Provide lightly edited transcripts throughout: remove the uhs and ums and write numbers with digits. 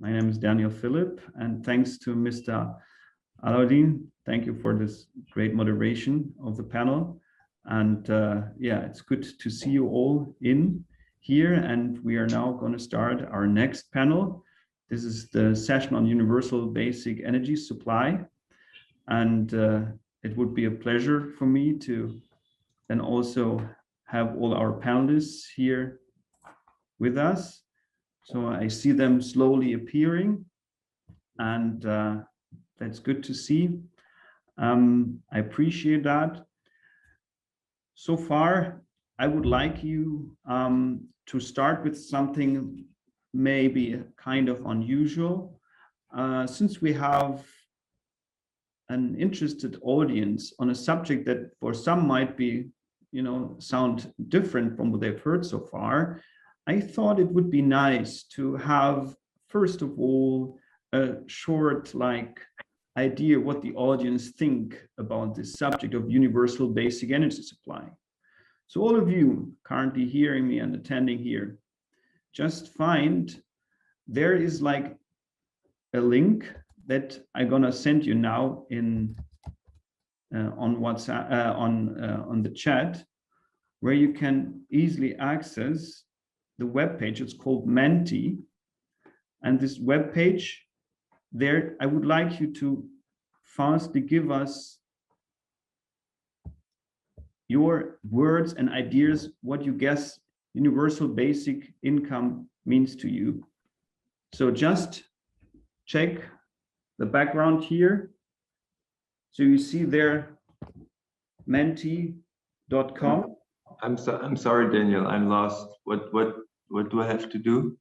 My name is Daniel Phillip, and thanks to Mr. Alaudin, thank you for this great moderation of the panel. And yeah, it's good to see you all in here, and we are now going to start our next panel. This is the session on universal basic energy supply, and it would be a pleasure for me to then also have all our panelists here with us. So I see them slowly appearing, and that's good to see. I appreciate that. So far, I would like you to start with something maybe kind of unusual. Since we have an interested audience on a subject that for some might be, sound different from what they've heard so far, I thought it would be nice to have, first of all, a short idea what the audience think about this subject of universal basic energy supply. So all of you currently hearing me and attending here, just find there is a link that I'm gonna send you now in on WhatsApp on the chat, where you can easily access the web page. It's called Menti, and this web page there, I would like you to fastly give us your words and ideas what you guess universal basic income means to you. So just check the background here. So you see there menti.com. I'm sorry, Daniel, I'm lost. What do I have to do?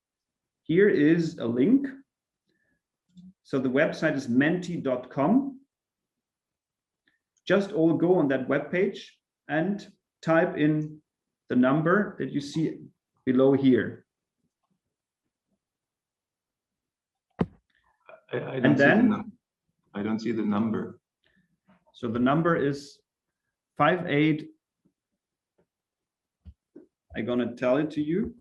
Here is a link. So the website is menti.com. Just all go on that web page and type in the number that you see below here. I don't see the number. So the number is 58. I'm gonna tell it to you.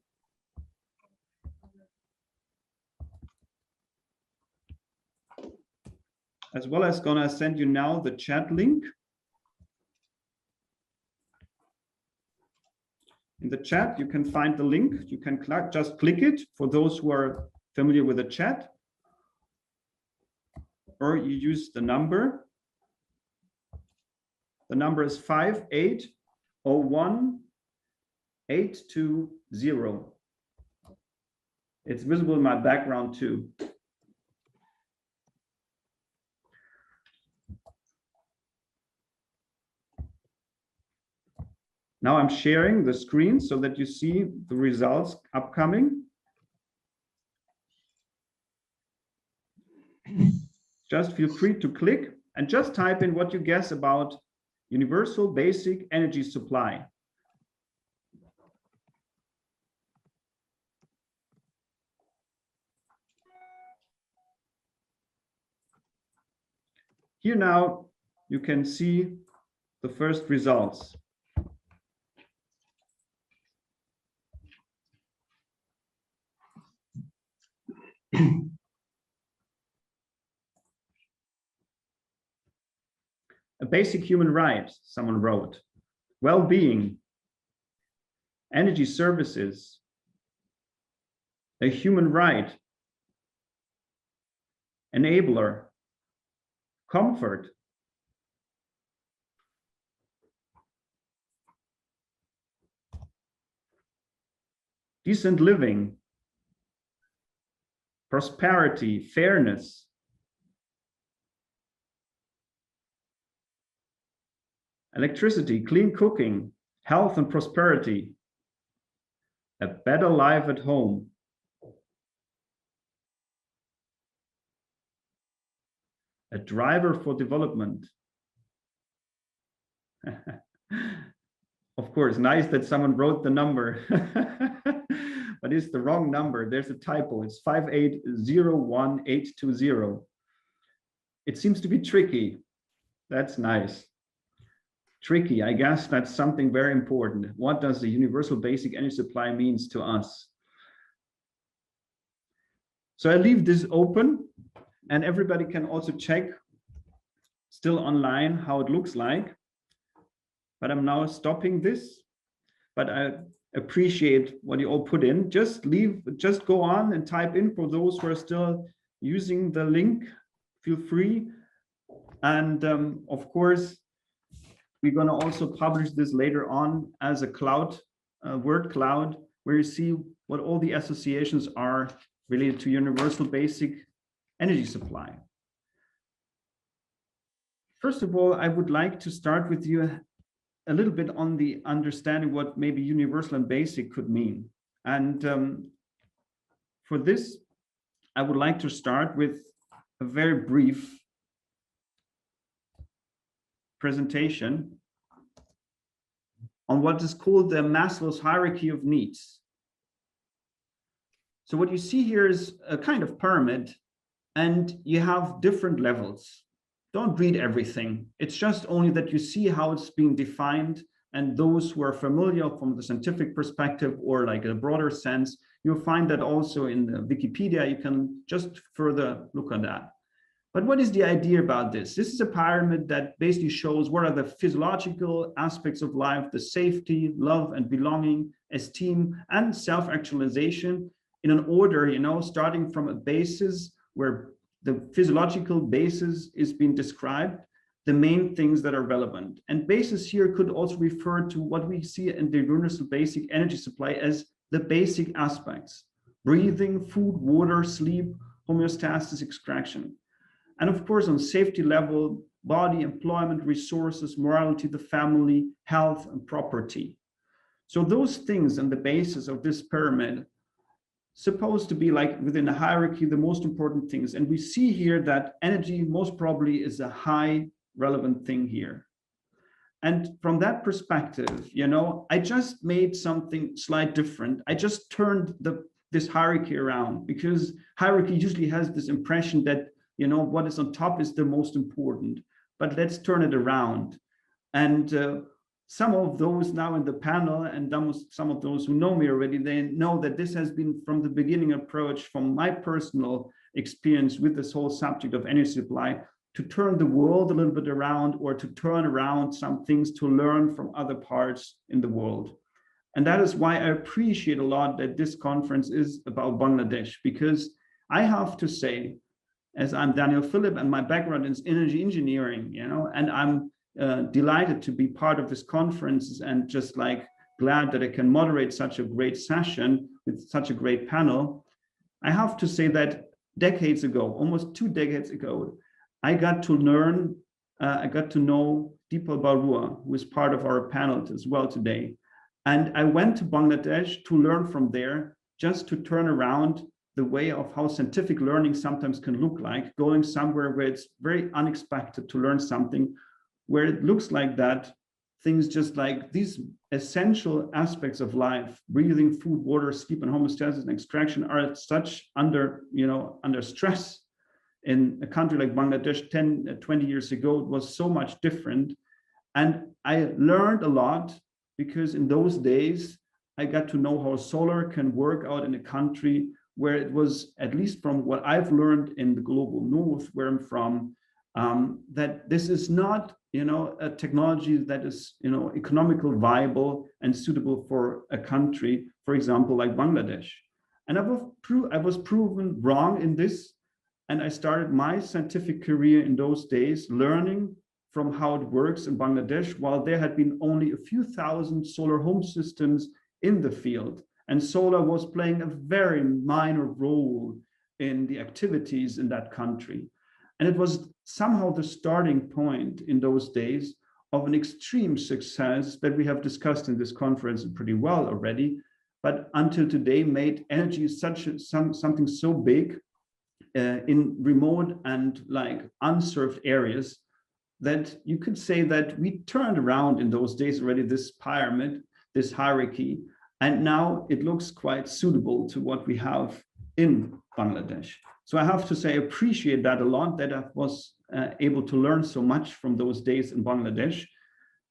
As well as gonna send you now the chat link. In the chat, you can find the link. You can just click it for those who are familiar with the chat, or you use the number. The number is 5801820. It's visible in my background too. Now I'm sharing the screen so that you see the results upcoming. Just feel free to click and just type in what you guess about universal basic energy supply. Here now you can see the first results. A basic human right, someone wrote. Well-being, energy services, a human right, enabler, comfort, decent living, prosperity, fairness, electricity, clean cooking, health and prosperity, a better life at home, a driver for development. Of course, nice that someone wrote the number, but it's the wrong number. There's a typo. It's 5801820. It seems to be tricky. That's nice. Tricky, I guess that's something very important. What does the universal basic energy supply means to us? So I leave this open, and everybody can also check still online how it looks like. But I'm now stopping this. But I appreciate what you all put in. Just go on and type in for those who are still using the link. Feel free. And of course, we're going to also publish this later on as a cloud, word cloud, where you see what all the associations are related to universal basic energy supply. First of all, I would like to start with you a little bit on the understanding what maybe universal and basic could mean. And for this, I would like to start with a very brief presentation on what is called the Maslow's hierarchy of needs. So what you see here is a kind of pyramid, and you have different levels. Don't read everything. It's just only that you see how it's being defined, and those who are familiar from the scientific perspective or like a broader sense, you'll find that also in the Wikipedia. You can just further look at that. But what is the idea about this? This is a pyramid that basically shows what are the physiological aspects of life, the safety, love and belonging, esteem, and self-actualization in an order, you know, starting from a basis where the physiological basis is being described, the main things that are relevant. And basis here could also refer to what we see in the universal basic energy supply as the basic aspects: breathing, food, water, sleep, homeostasis, extraction. And of course, on safety level, body, employment, resources, morality, the family, health, and property. So those things and the basis of this pyramid supposed to be like within the hierarchy, the most important things. And we see here that energy most probably is a high relevant thing here. And from that perspective, you know, I just made something slightly different. I just turned this hierarchy around, because hierarchy usually has this impression that, you know, what is on top is the most important. But let's turn it around. And some of those now in the panel, and some of those who know me already, they know that this has been from the beginning approach from my personal experience with this whole subject of energy supply, to turn the world a little bit around, or to turn around some things to learn from other parts in the world. And that is why I appreciate a lot that this conference is about Bangladesh, because I have to say, as I'm Daniel Phillip and my background is energy engineering, you know, and I'm delighted to be part of this conference, and just like glad that I can moderate such a great session with such a great panel. I have to say that decades ago, almost 2 decades ago, I got to learn, I got to know Dipal, who is part of our panel as well today. And I went to Bangladesh to learn from there, just to turn around the way of how scientific learning sometimes can look like, going somewhere where it's very unexpected to learn something, where it looks like that things just like these essential aspects of life, breathing, food, water, sleep, and homeostasis and extraction are such under stress. In a country like Bangladesh 10, 20 years ago, it was so much different. And I learned a lot, because in those days, I got to know how solar can work out in a country where it was, at least from what I've learned in the global north, where I'm from, that this is not, you know, a technology that is, you know, economically viable and suitable for a country, for example, like Bangladesh. And I was proven wrong in this. And I started my scientific career in those days learning from how it works in Bangladesh, while there had been only a few thousand solar home systems in the field. And solar was playing a very minor role in the activities in that country. And it was somehow the starting point in those days of an extreme success that we have discussed in this conference pretty well already, but until today made energy something so big in remote and like unserved areas that you could say that we turned around in those days already this pyramid, this hierarchy, and now it looks quite suitable to what we have in Bangladesh. So I have to say, I appreciate that a lot, that I was able to learn so much from those days in Bangladesh.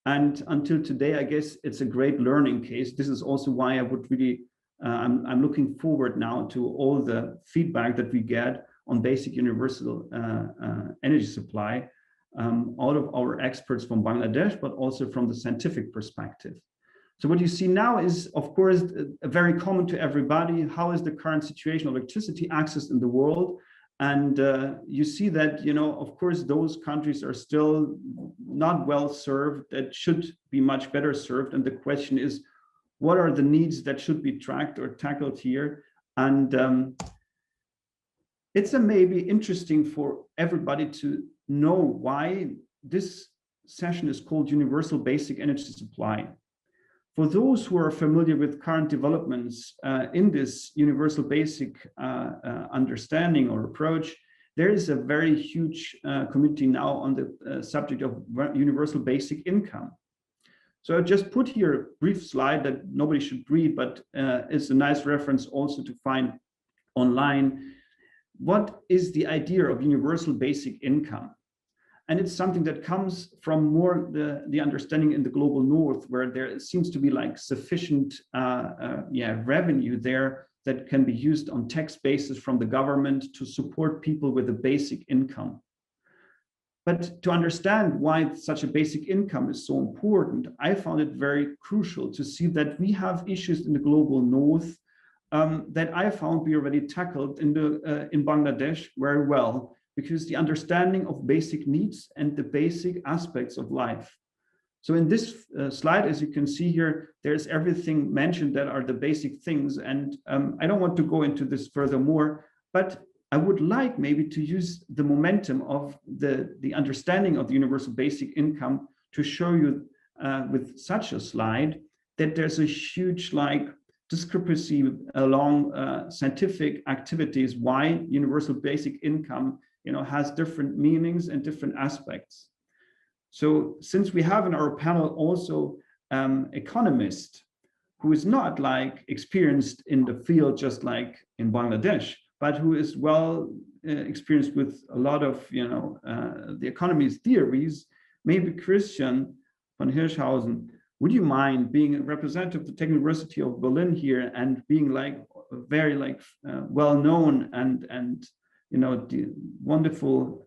And until today, I guess it's a great learning case. This is also why I would really I'm looking forward now to all the feedback that we get on basic universal energy supply out of our experts from Bangladesh, but also from the scientific perspective. So what you see now is, of course, very common to everybody. How is the current situation of electricity access in the world? And you see that, you know, of course, those countries are still not well served, that should be much better served. And the question is, what are the needs that should be tracked or tackled here? And it's maybe interesting for everybody to know why this session is called Universal Basic Energy Supply. For those who are familiar with current developments in this universal basic understanding or approach, there is a very huge community now on the subject of universal basic income. So I just put here a brief slide that nobody should read, but it's a nice reference also to find online. What is the idea of universal basic income? And it's something that comes from more the understanding in the global north, where there seems to be like sufficient revenue there that can be used on tax basis from the government to support people with a basic income. But to understand why such a basic income is so important, I found it very crucial to see that we have issues in the global north that I found we already tackled in Bangladesh very well, because the understanding of basic needs and the basic aspects of life. So in this slide, as you can see here, there's everything mentioned that are the basic things. And I don't want to go into this furthermore, but I would like maybe to use the momentum of the understanding of the universal basic income to show you with such a slide that there's a huge discrepancy along scientific activities why universal basic income has different meanings and different aspects. So since we have in our panel also economist who is not experienced in the field just like in Bangladesh, but who is well experienced with a lot of the economy's theories, maybe Christian von Hirschhausen, would you mind being a representative of the Technical University of Berlin here and being very well known and the wonderful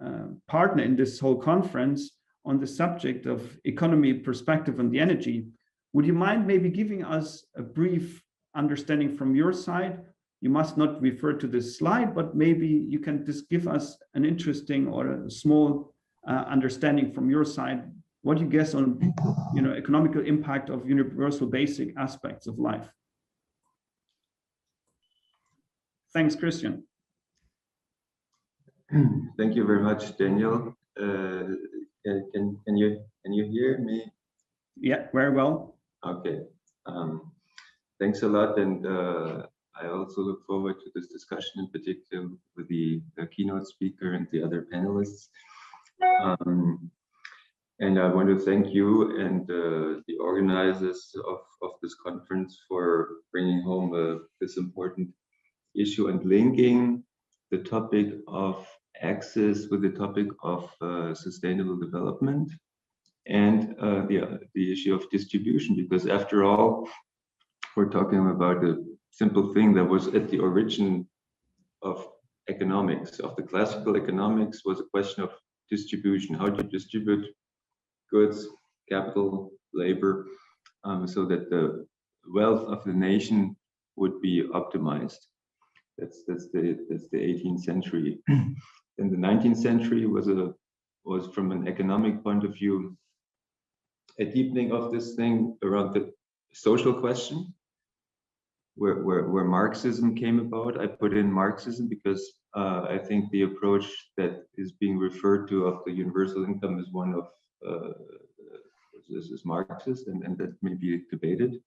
partner in this whole conference on the subject of economy perspective on the energy? Would you mind maybe giving us a brief understanding from your side? You must not refer to this slide, but maybe you can just give us an interesting or a small understanding from your side. What do you guess on economical impact of universal basic aspects of life? Thanks, Christian. Thank you very much, Daniel. Can you hear me? Yeah, very well. Okay. Thanks a lot, and I also look forward to this discussion, in particular with the keynote speaker and the other panelists. And I want to thank you and the organizers of this conference for bringing home this important issue and linking the topic of access with the topic of sustainable development and the issue of distribution, because after all, we're talking about a simple thing that was at the origin of economics, of the classical economics, was a question of distribution, how to distribute goods, capital, labor, so that the wealth of the nation would be optimized. That's the 18th century. And the 19th century was from an economic point of view a deepening of this thing around the social question, where Marxism came about. I put in Marxism because I think the approach that is being referred to of the universal income is one of this is Marxist, and that may be debated.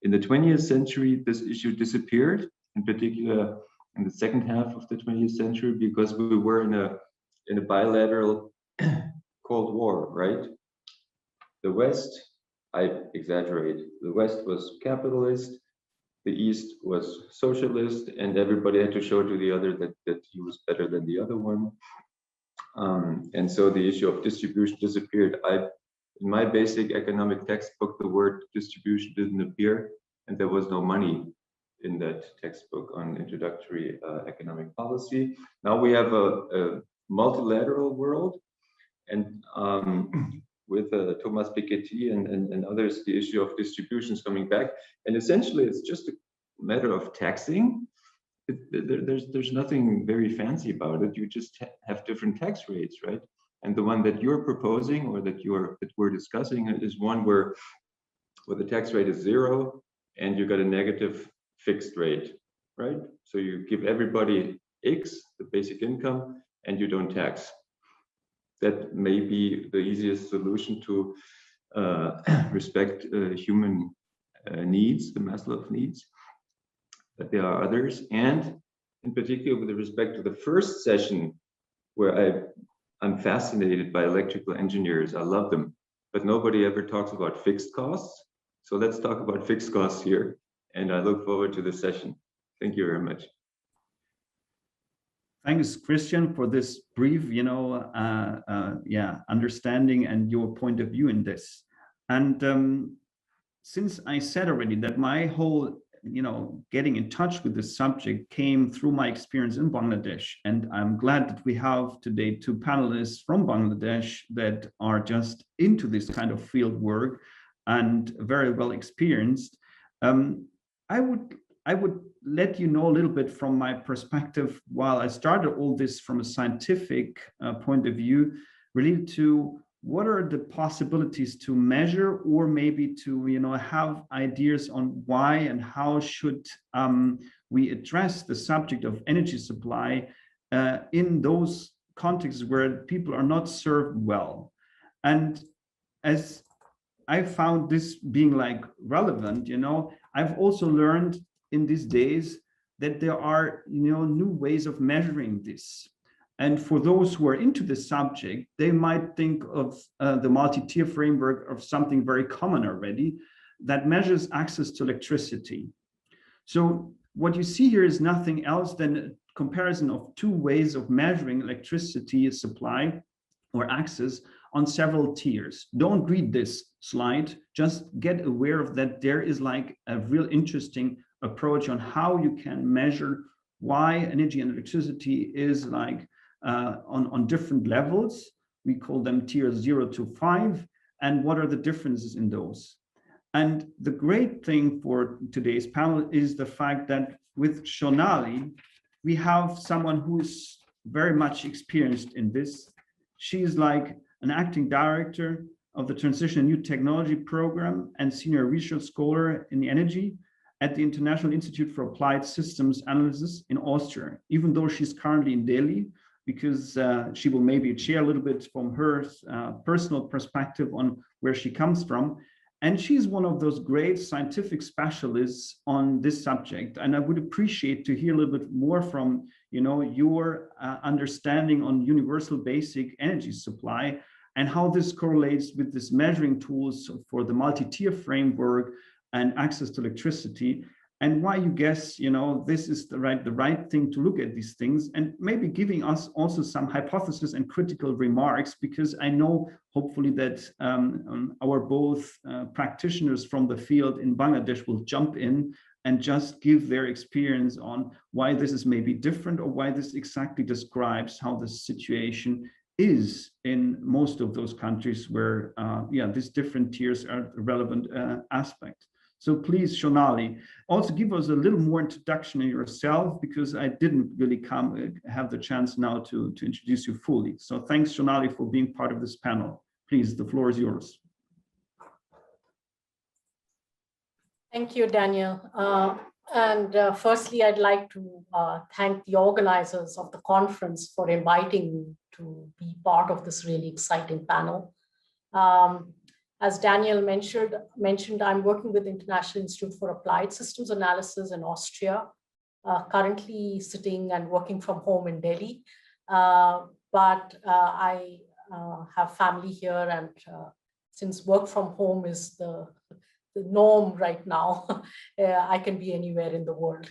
In the 20th century, this issue disappeared, in particular in the second half of the 20th century, because we were in a bilateral Cold War, right? The West, I exaggerate, the West was capitalist, the East was socialist, and everybody had to show to the other that he was better than the other one. And so the issue of distribution disappeared. In my basic economic textbook, the word distribution didn't appear, and there was no money in that textbook on introductory economic policy. Now we have a multilateral world, and with Thomas Piketty and others, the issue of distributions coming back, and essentially it's just a matter of taxing. There's nothing very fancy about it. You just have different tax rates, right? And the one that you're proposing, or that we're discussing, is one where the tax rate is 0 and you got a negative fixed rate, right? So you give everybody X, the basic income, and you don't tax. That may be the easiest solution to respect human needs, the Maslow needs. But there are others, and in particular with respect to the first session, where I'm fascinated by electrical engineers. I love them, but nobody ever talks about fixed costs. So let's talk about fixed costs here, and I look forward to this session. Thank you very much. Thanks, Christian, for this brief, understanding and your point of view in this. And since I said already that my whole getting in touch with this subject came through my experience in Bangladesh. And I'm glad that we have today 2 panelists from Bangladesh that are just into this kind of field work and very well experienced. I would let you know a little bit from my perspective, while I started all this from a scientific point of view, related to what are the possibilities to measure, or maybe to have ideas on why and how should we address the subject of energy supply in those contexts where people are not served well. And as I found this being like relevant, I've also learned in these days that there are new ways of measuring this. And for those who are into this subject, they might think of the multi-tier framework of something very common already that measures access to electricity. So what you see here is nothing else than a comparison of 2 ways of measuring electricity supply or access on several tiers. Don't read this slide, just get aware of that there is like a real interesting approach on how you can measure why energy and electricity is like on different levels. We call them tiers 0 to 5, and what are the differences in those. And the great thing for today's panel is the fact that with Shonali, we have someone who is very much experienced in this. She is like an acting director of the Transition and New Technology Program and senior research scholar in energy at the International Institute for Applied Systems Analysis in Austria, even though she's currently in Delhi, because she will maybe share a little bit from her personal perspective on where she comes from. And she's one of those great scientific specialists on this subject. And I would appreciate to hear a little bit more from your understanding on universal basic energy supply and how this correlates with this measuring tools for the multi-tier framework and access to electricity, and why you guess this is the right thing to look at these things, and maybe giving us also some hypotheses and critical remarks, because I know hopefully that our both practitioners from the field in Bangladesh will jump in and just give their experience on why this is maybe different, or why this exactly describes how the situation is in most of those countries where these different tiers are a relevant aspect. So please, Shonali, also give us a little more introduction of yourself, because I didn't really have the chance now to introduce you fully. So thanks, Shonali, for being part of this panel. Please, the floor is yours. Thank you, Daniel. Firstly, I'd like to thank the organizers of the conference for inviting me to be part of this really exciting panel. As Daniel mentioned, I'm working with the International Institute for Applied Systems Analysis in Austria, currently sitting and working from home in Delhi. But I have family here, and since work from home is the norm right now, I can be anywhere in the world.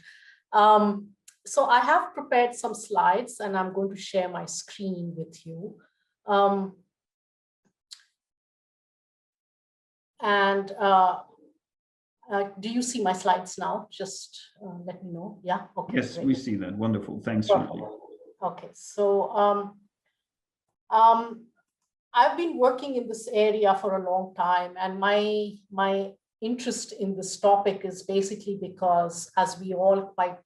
So I have prepared some slides, and I'm going to share my screen with you. do you see my slides now? Just let me know. Yeah. Okay. Yes, great. we see that. Wonderful. Thanks, Perfect. Shonali. Okay. So I've been working in this area for a long time, and my interest in this topic is basically because, as we all quite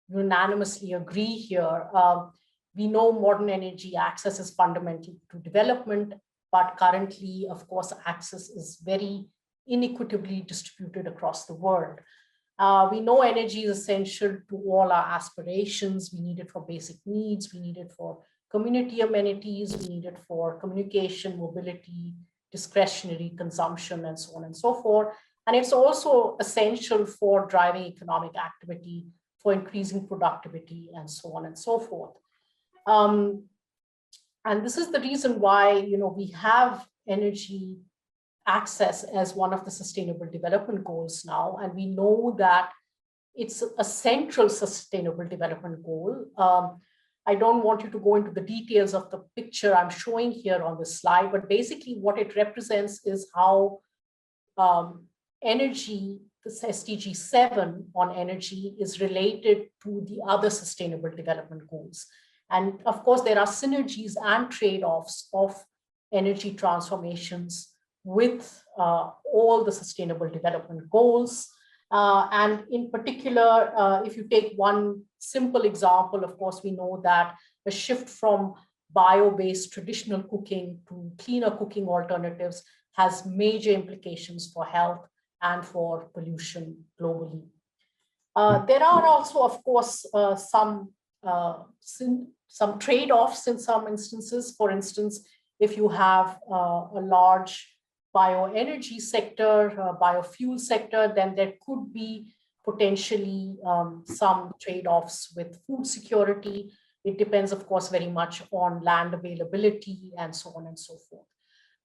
unanimously agree here, we know modern energy access is fundamental to development, but currently, of course, access is very inequitably distributed across the world. We know energy is essential to all our aspirations. We need it for basic needs. We need it for community amenities. We need it for communication, mobility, discretionary consumption, and so on and so forth. And it's also essential for driving economic activity, for increasing productivity, and so on and so forth. And this is the reason why, we have energy access as one of the sustainable development goals now. And we know that it's a central sustainable development goal. I don't want you to go into the details of the picture I'm showing here on the slide, but basically what it represents is how energy, this SDG 7 on energy, is related to the other sustainable development goals. And of course, there are synergies and trade-offs of energy transformations with all the sustainable development goals. And in particular, if you take one simple example, of course, we know that a shift from bio-based traditional cooking to cleaner cooking alternatives has major implications for health and for pollution globally. There are also, of course, some trade-offs in some instances. For instance, if you have a large bioenergy sector, biofuel sector, then there could be potentially some trade-offs with food security. It depends, of course, very much on land availability and so on and so forth.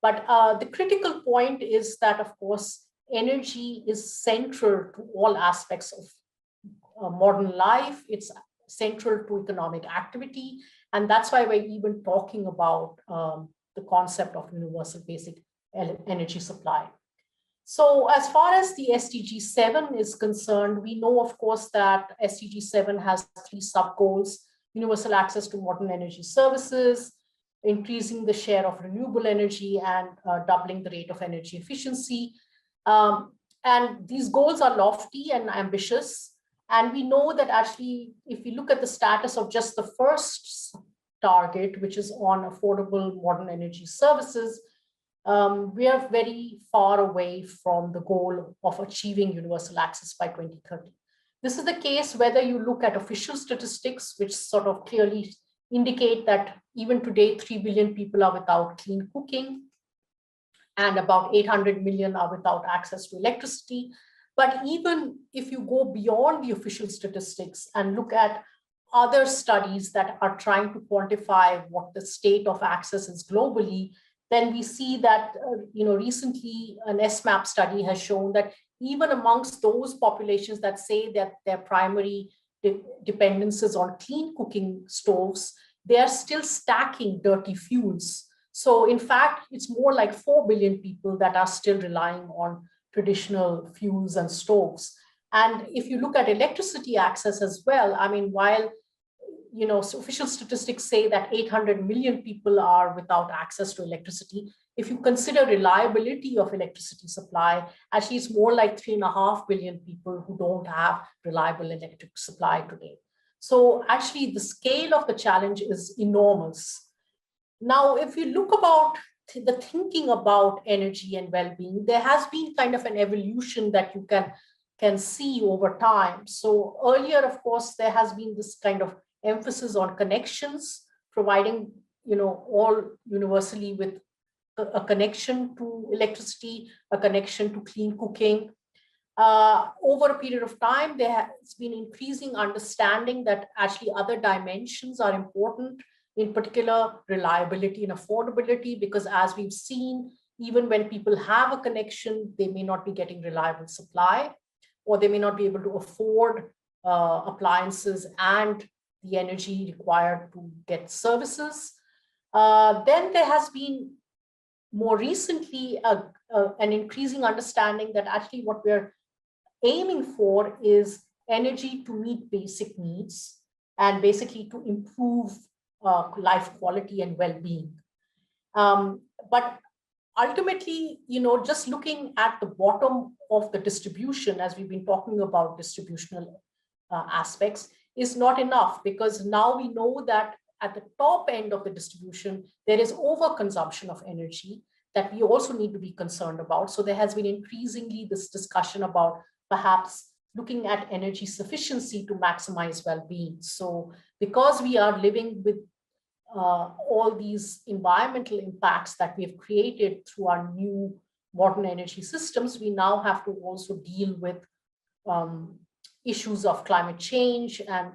But the critical point is that, of course, energy is central to all aspects of modern life. It's central to economic activity. And that's why we're even talking about the concept of universal basic energy supply. So as far as the SDG 7 is concerned, we know, of course, that SDG 7 has 3 sub-goals: universal access to modern energy services, increasing the share of renewable energy, and doubling the rate of energy efficiency. And these goals are lofty and ambitious. And we know that actually, if we look at the status of just the first target, which is on affordable modern energy services, we are very far away from the goal of achieving universal access by 2030. This is the case whether you look at official statistics, which sort of clearly indicate that even today, 3 billion people are without clean cooking, and about 800 million are without access to electricity. But even if you go beyond the official statistics and look at other studies that are trying to quantify what the state of access is globally, then we see that, recently an SMAP study has shown that even amongst those populations that say that their primary dependence is on clean cooking stoves, they are still stacking dirty fuels. So in fact, it's more like 4 billion people that are still relying on traditional fuels and stoves. And if you look at electricity access as well, I mean, while so official statistics say that 800 million people are without access to electricity, if you consider reliability of electricity supply, actually it's more like 3.5 billion people who don't have reliable electric supply today. So actually the scale of the challenge is enormous. Now, if you look about the thinking about energy and well-being, there has been kind of an evolution that you can see over time. So earlier, of course, there has been this kind of emphasis on connections, providing, all universally with a connection to electricity, a connection to clean cooking. Over a period of time, there has been increasing understanding that actually other dimensions are important, in particular reliability and affordability, because as we've seen, even when people have a connection, they may not be getting reliable supply, or they may not be able to afford appliances and the energy required to get services. Then there has been more recently a an increasing understanding that actually what we're aiming for is energy to meet basic needs and basically to improve life quality and well-being. But ultimately, just looking at the bottom of the distribution, as we've been talking about distributional aspects, is not enough, because now we know that at the top end of the distribution, there is overconsumption of energy that we also need to be concerned about. So there has been increasingly this discussion about perhaps looking at energy sufficiency to maximize well-being. So because we are living with all these environmental impacts that we've created through our new modern energy systems, we now have to also deal with issues of climate change and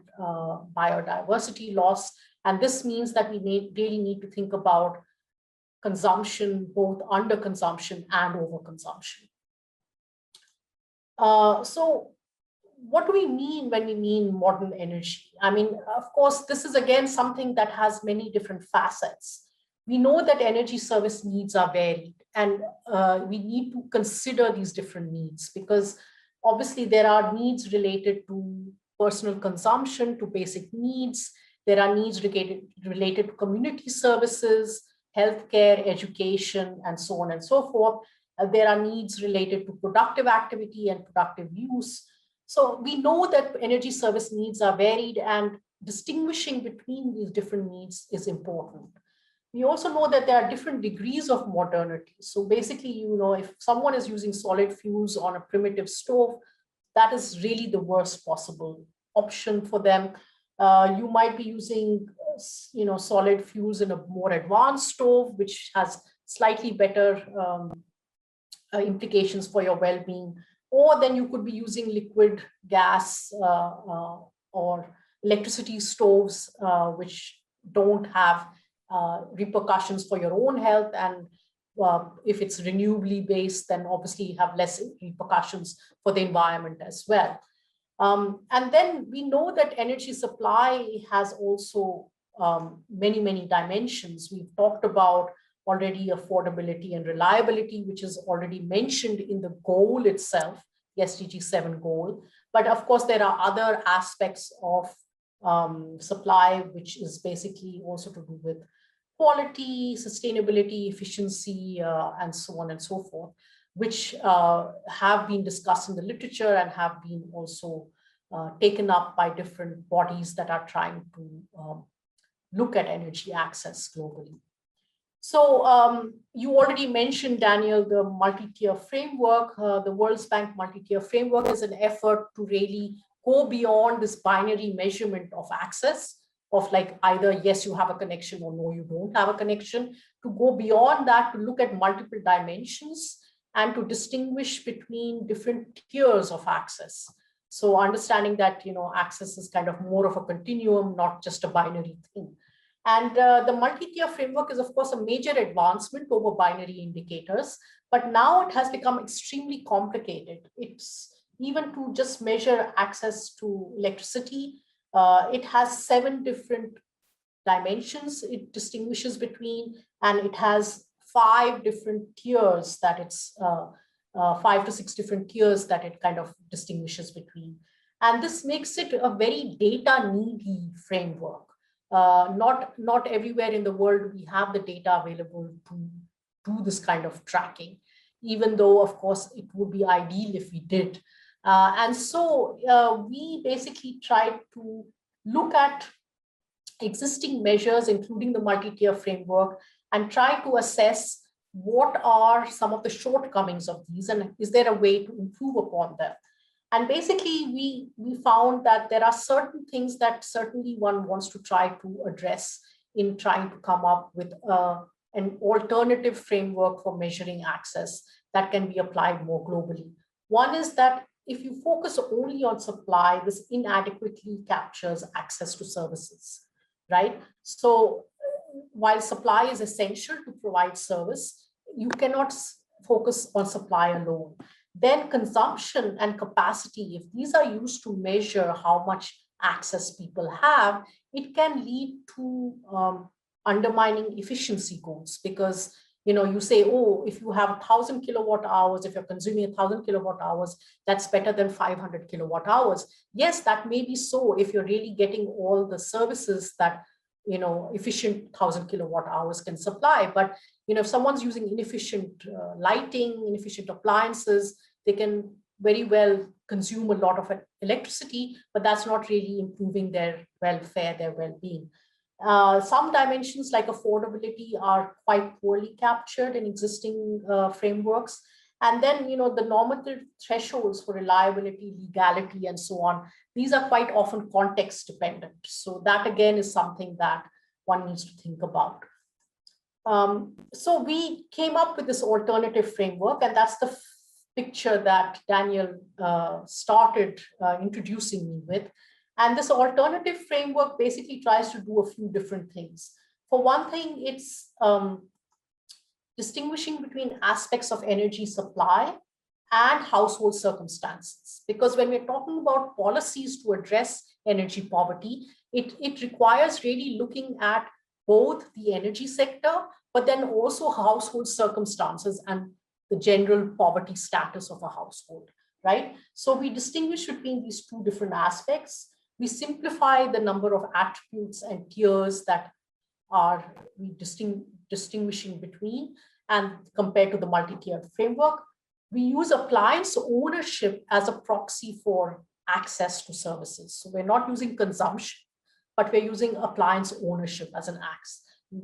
biodiversity loss. And this means that we really need to think about consumption, both underconsumption and overconsumption. So what do we mean when we mean modern energy? I mean, of course, this is again something that has many different facets. We know that energy service needs are varied, and we need to consider these different needs, because obviously there are needs related to personal consumption, to basic needs. There are needs related to community services, healthcare, education, and so on and so forth. There are needs related to productive activity and productive use. So we know that energy service needs are varied, and distinguishing between these different needs is important. We also know that there are different degrees of modernity. So basically, if someone is using solid fuels on a primitive stove, that is really the worst possible option for them. You might be using, solid fuels in a more advanced stove, which has slightly better implications for your well-being. Or then you could be using liquid gas or electricity stoves, which don't have repercussions for your own health. And if it's renewably based, then obviously you have less repercussions for the environment as well. And then we know that energy supply has also many, many dimensions. We've talked about already affordability and reliability, which is already mentioned in the goal itself, the SDG 7 goal. But of course, there are other aspects of supply, which is basically also to do with quality, sustainability, efficiency, and so on and so forth, which have been discussed in the literature and have been also taken up by different bodies that are trying to look at energy access globally. So you already mentioned, Daniel, the multi-tier framework. The World Bank multi-tier framework is an effort to really go beyond this binary measurement of access, of like either yes, you have a connection, or no, you don't have a connection, to go beyond that, to look at multiple dimensions and to distinguish between different tiers of access. So understanding that, access is kind of more of a continuum, not just a binary thing. And the multi-tier framework is, of course, a major advancement over binary indicators, but now it has become extremely complicated. It's even to just measure access to electricity. It has 7 different dimensions it distinguishes between, and it has 5 different tiers that it's 5 to 6 different tiers that it kind of distinguishes between. And this makes it a very data needy framework. Not everywhere in the world we have the data available to do this kind of tracking, even though, of course, it would be ideal if we did. And so we basically tried to look at existing measures, including the multi-tier framework, and try to assess what are some of the shortcomings of these, and is there a way to improve upon them. And basically, we found that there are certain things that certainly one wants to try to address in trying to come up with an alternative framework for measuring access that can be applied more globally. One is that if you focus only on supply, this inadequately captures access to services, right? So while supply is essential to provide service, you cannot focus on supply alone. Then consumption and capacity, if these are used to measure how much access people have, it can lead to undermining efficiency goals, because You say, oh, if you have 1,000 kilowatt hours, if you're consuming 1,000 kilowatt hours, that's better than 500 kilowatt hours. Yes, that may be so if you're really getting all the services that, efficient 1,000 kilowatt hours can supply. But, if someone's using inefficient lighting, inefficient appliances, they can very well consume a lot of electricity, but that's not really improving their welfare, their well-being. Some dimensions like affordability are quite poorly captured in existing frameworks. And then, the normative thresholds for reliability, legality, and so on, these are quite often context dependent. So that again is something that one needs to think about. So we came up with this alternative framework, and that's the picture that Daniel started introducing me with. And this alternative framework basically tries to do a few different things. For one thing, it's distinguishing between aspects of energy supply and household circumstances. Because when we're talking about policies to address energy poverty, it requires really looking at both the energy sector, but then also household circumstances and the general poverty status of a household, right? So we distinguish between these two different aspects. We simplify the number of attributes and tiers that are we distinguishing between and compared to the multi-tiered framework. We use appliance ownership as a proxy for access to services. So we're not using consumption, but we're using appliance ownership as an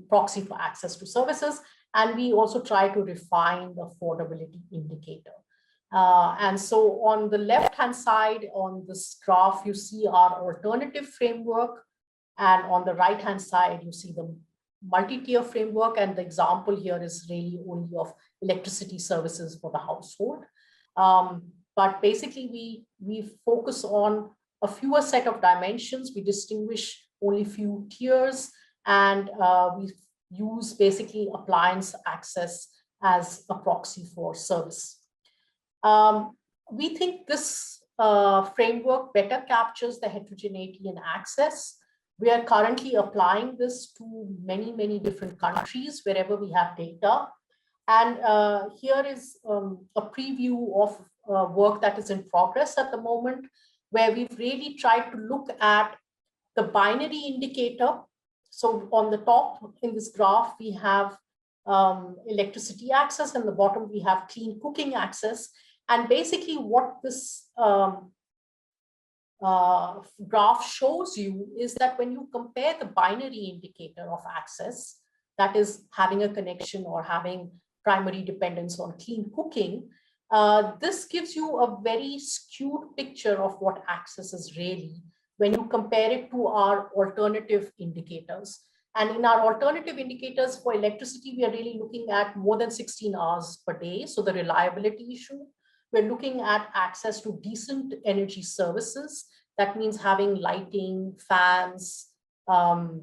proxy for access to services. And we also try to refine the affordability indicator. And so on the left-hand side on this graph, you see our alternative framework. And on the right-hand side, you see the multi-tier framework. And the example here is really only of electricity services for the household. But basically, we focus on a fewer set of dimensions. We distinguish only few tiers, and we use basically appliance access as a proxy for service. We think this framework better captures the heterogeneity in access. We are currently applying this to many, many different countries wherever we have data. And here is a preview of work that is in progress at the moment, where we've really tried to look at the binary indicator. So on the top in this graph, we have electricity access, and the bottom we have clean cooking access. And basically what this graph shows you is that when you compare the binary indicator of access, that is having a connection or having primary dependence on clean cooking, this gives you a very skewed picture of what access is really when you compare it to our alternative indicators. And in our alternative indicators for electricity, we are really looking at more than 16 hours per day. So the reliability issue. We're looking at access to decent energy services. That means having lighting, fans, and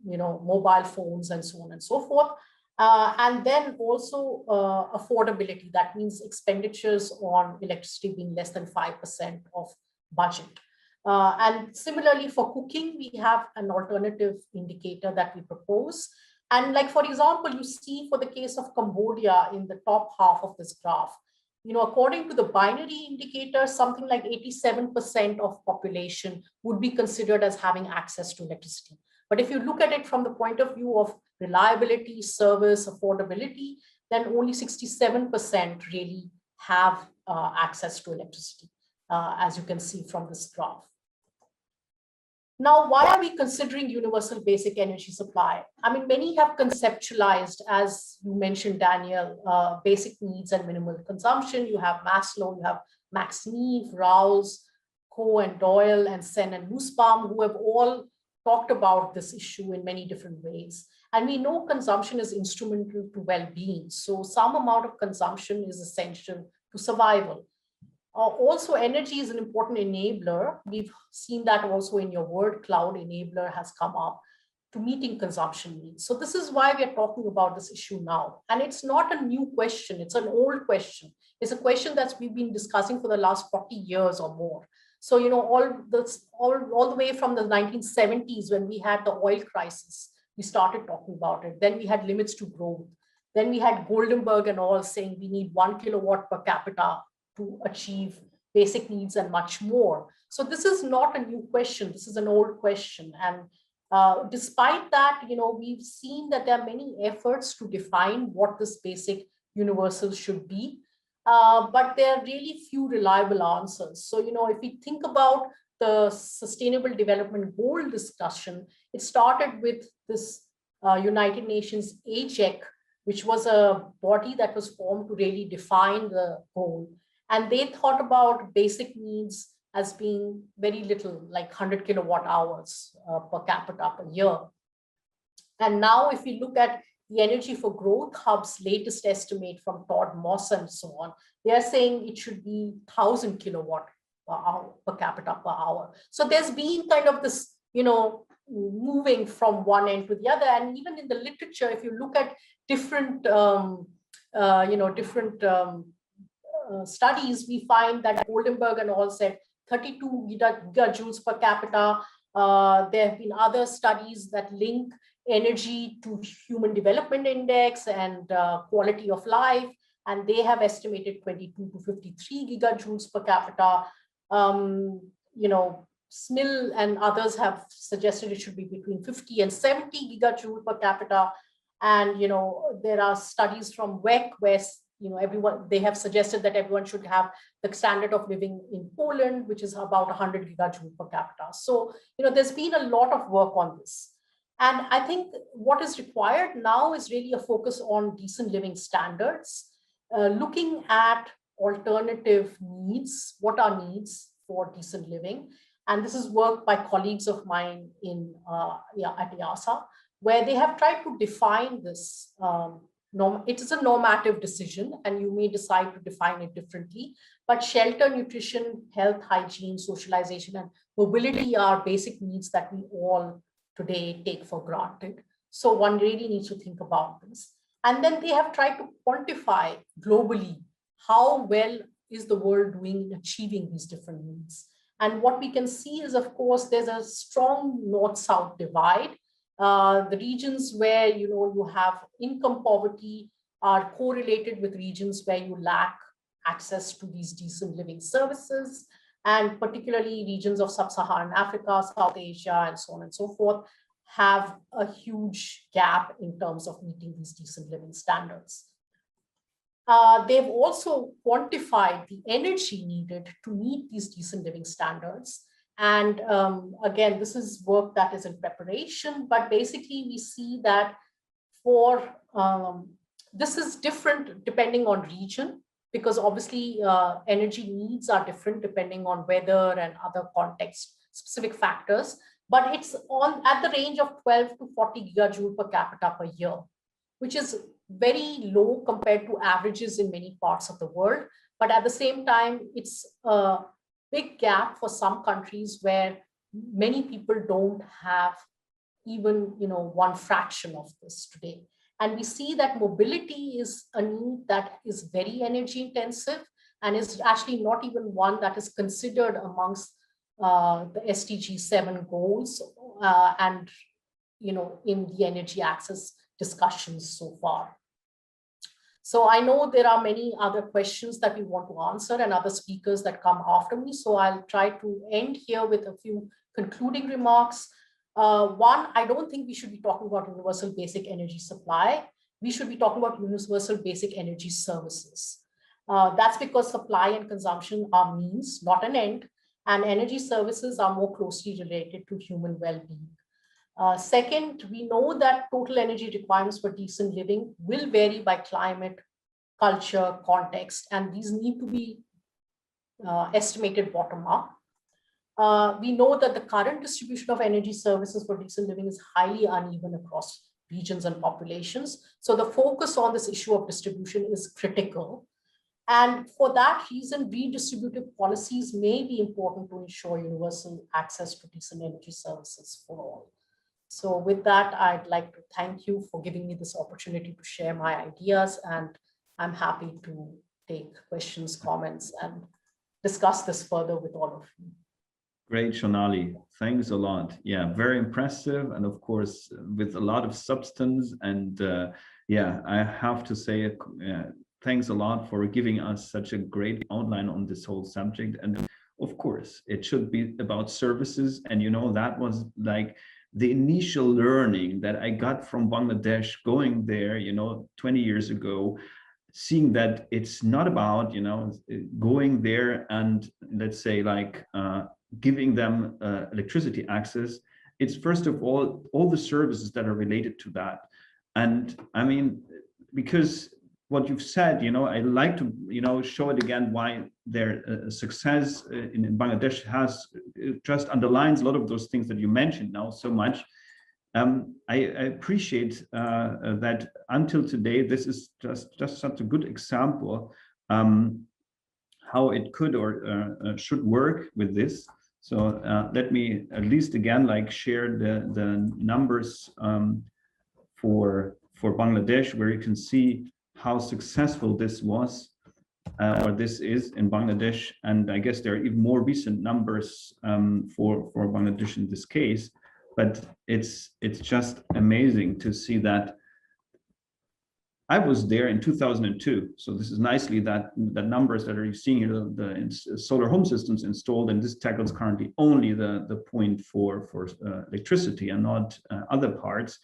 mobile phones, and so on and so forth. And then also affordability. That means expenditures on electricity being less than 5% of budget. And similarly for cooking, we have an alternative indicator that we propose. And like, for example, you see for the case of Cambodia in the top half of this graph, according to the binary indicator, something like 87% of population would be considered as having access to electricity. But if you look at it from the point of view of reliability, service, affordability, then only 67% really have access to electricity, as you can see from this graph. Now, why are we considering universal basic energy supply? I mean, many have conceptualized, as you mentioned, Daniel, basic needs and minimal consumption. You have Maslow, you have Max Neef, Rawls, Coe and Doyle, and Sen and Nussbaum, who have all talked about this issue in many different ways. And we know consumption is instrumental to well-being. So some amount of consumption is essential to survival. Also, energy is an important enabler. We've seen that also in your word cloud. Enabler has come up to meeting consumption needs. So this is why we're talking about this issue now. And it's not a new question. It's an old question. It's a question that we've been discussing for the last 40 years or more. So, all the way from the 1970s when we had the oil crisis, we started talking about it. Then we had limits to growth. Then we had Goldenberg and all saying we need 1 kilowatt per capita to achieve basic needs and much more. So this is not a new question. This is an old question. And despite that, we've seen that there are many efforts to define what this basic universal should be. But there are really few reliable answers. So, if we think about the Sustainable Development Goal discussion, it started with this United Nations AGEC, which was a body that was formed to really define the goal. And they thought about basic needs as being very little, like 100 kilowatt hours per capita per year. And now if we look at the Energy for Growth Hub's latest estimate from Todd Moss and so on, they are saying it should be 1,000 kilowatt per hour per capita per hour. So there's been kind of this, moving from one end to the other. And even in the literature, if you look at different, studies, we find that Goldenberg and all said 32 gigajoules per capita. There have been other studies that link energy to Human Development Index and quality of life, and they have estimated 22 to 53 gigajoules per capita. SNIL and others have suggested it should be between 50 and 70 gigajoule per capita. And there are studies from WEC where they have suggested that everyone should have the standard of living in Poland, which is about 100 gigajoule per capita. So there's been a lot of work on this. And I think what is required now is really a focus on decent living standards, looking at alternative needs, what are needs for decent living. And this is work by colleagues of mine in at IIASA, where they have tried to define this. It is a normative decision, and you may decide to define it differently. But shelter, nutrition, health, hygiene, socialization, and mobility are basic needs that we all today take for granted. So one really needs to think about this. And then they have tried to quantify globally how well is the world doing in achieving these different needs. And what we can see is, of course, there's a strong north-south divide. The regions where you have income poverty are correlated with regions where you lack access to these decent living services, and particularly regions of sub-Saharan Africa, South Asia, and so on and so forth, have a huge gap in terms of meeting these decent living standards. They've also quantified the energy needed to meet these decent living standards. And again, this is work that is in preparation, but basically we see that this is different depending on region, because obviously energy needs are different depending on weather and other context specific factors, but it's at the range of 12 to 40 gigajoule per capita per year, which is very low compared to averages in many parts of the world. But at the same time, it's a big gap for some countries where many people don't have even one fraction of this today. And we see that mobility is a need that is very energy intensive and is actually not even one that is considered amongst the SDG 7 goals and in the energy access discussions so far. So I know there are many other questions that we want to answer and other speakers that come after me. So I'll try to end here with a few concluding remarks. One, I don't think we should be talking about universal basic energy supply. We should be talking about universal basic energy services. That's because supply and consumption are means, not an end, and energy services are more closely related to human well-being. Second, we know that total energy requirements for decent living will vary by climate, culture, context, and these need to be estimated bottom up. We know that the current distribution of energy services for decent living is highly uneven across regions and populations. So the focus on this issue of distribution is critical. And for that reason, redistributive policies may be important to ensure universal access to decent energy services for all. So with that, I'd like to thank you for giving me this opportunity to share my ideas, and I'm happy to take questions, comments, and discuss this further with all of you. Great, Shonali. Thanks a lot. Yeah, very impressive, and of course with a lot of substance. And yeah, I have to say thanks a lot for giving us such a great outline on this whole subject. And of course, it should be about services. And you know, that was like the initial learning that I got from Bangladesh going there, you know, 20 years ago, seeing that it's not about, you know, going there and let's say like giving them electricity access. It's first of all the services that are related to that. And I mean, because what you've said, you know, I like to, you know, show it again why their success in Bangladesh has just underlines a lot of those things that you mentioned now so much. I appreciate that until today, this is just such a good example how it could or should work with this. So let me at least again like share the numbers for Bangladesh, where you can see how successful this was or this is in Bangladesh. And I guess there are even more recent numbers for Bangladesh in this case. But it's just amazing to see that. I was there in 2002, so this is nicely that the numbers that are seeing here, the solar home systems installed, and this tackles currently only the point for electricity and not other parts.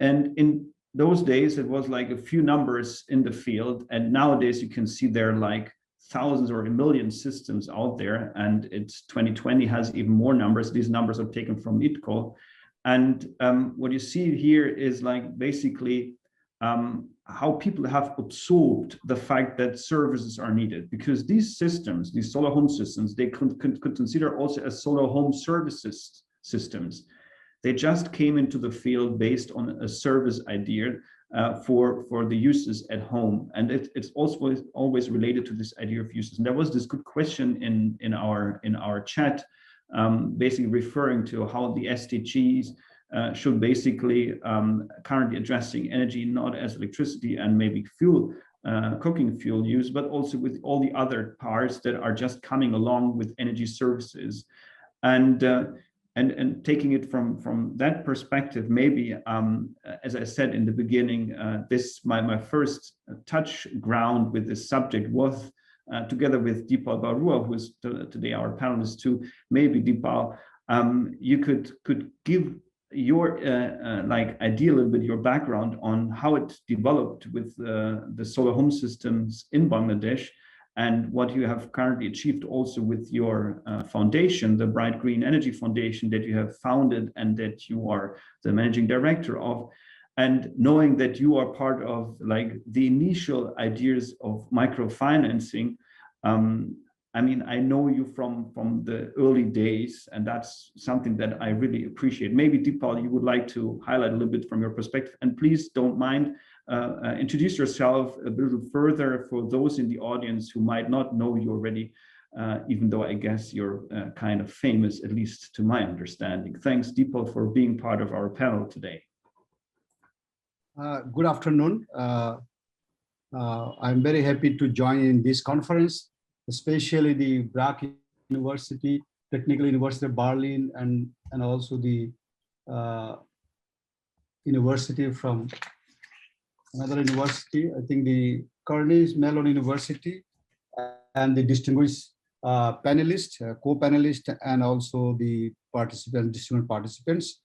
And in those days, it was like a few numbers in the field, and nowadays you can see there are like thousands or a million systems out there, and it's 2020 has even more numbers. These numbers are taken from ITCO, and what you see here is like basically how people have absorbed the fact that services are needed, because these systems, these solar home systems, they could consider also as solar home services systems. They just came into the field based on a service idea for the uses at home, and it's also always related to this idea of uses. And there was this good question in our chat, basically referring to how the SDGs should basically currently addressing energy not as electricity and maybe fuel, cooking fuel use, but also with all the other parts that are just coming along with energy services. And taking it from that perspective, maybe, as I said in the beginning, my first touch ground with this subject was together with Dipal Barua, who is today our panelist too. Maybe Dipal, you could give your like idea a little bit, your background on how it developed with the solar home systems in Bangladesh, and what you have currently achieved also with your foundation, the Bright Green Energy Foundation that you have founded and that you are the managing director of. And knowing that you are part of like the initial ideas of microfinancing, I mean, I know you from the early days, and that's something that I really appreciate. Maybe Dipal, you would like to highlight a little bit from your perspective, and please don't mind, introduce yourself a little further for those in the audience who might not know you already, even though I guess you're kind of famous, at least to my understanding. Thanks, Dipal, for being part of our panel today. Good afternoon. I'm very happy to join in this conference, especially the Brack University, Technical University of Berlin, and also the university from another university, I think the Carnegie Mellon University, and the distinguished panelists, co-panelists, and also the participants, distinguished participants.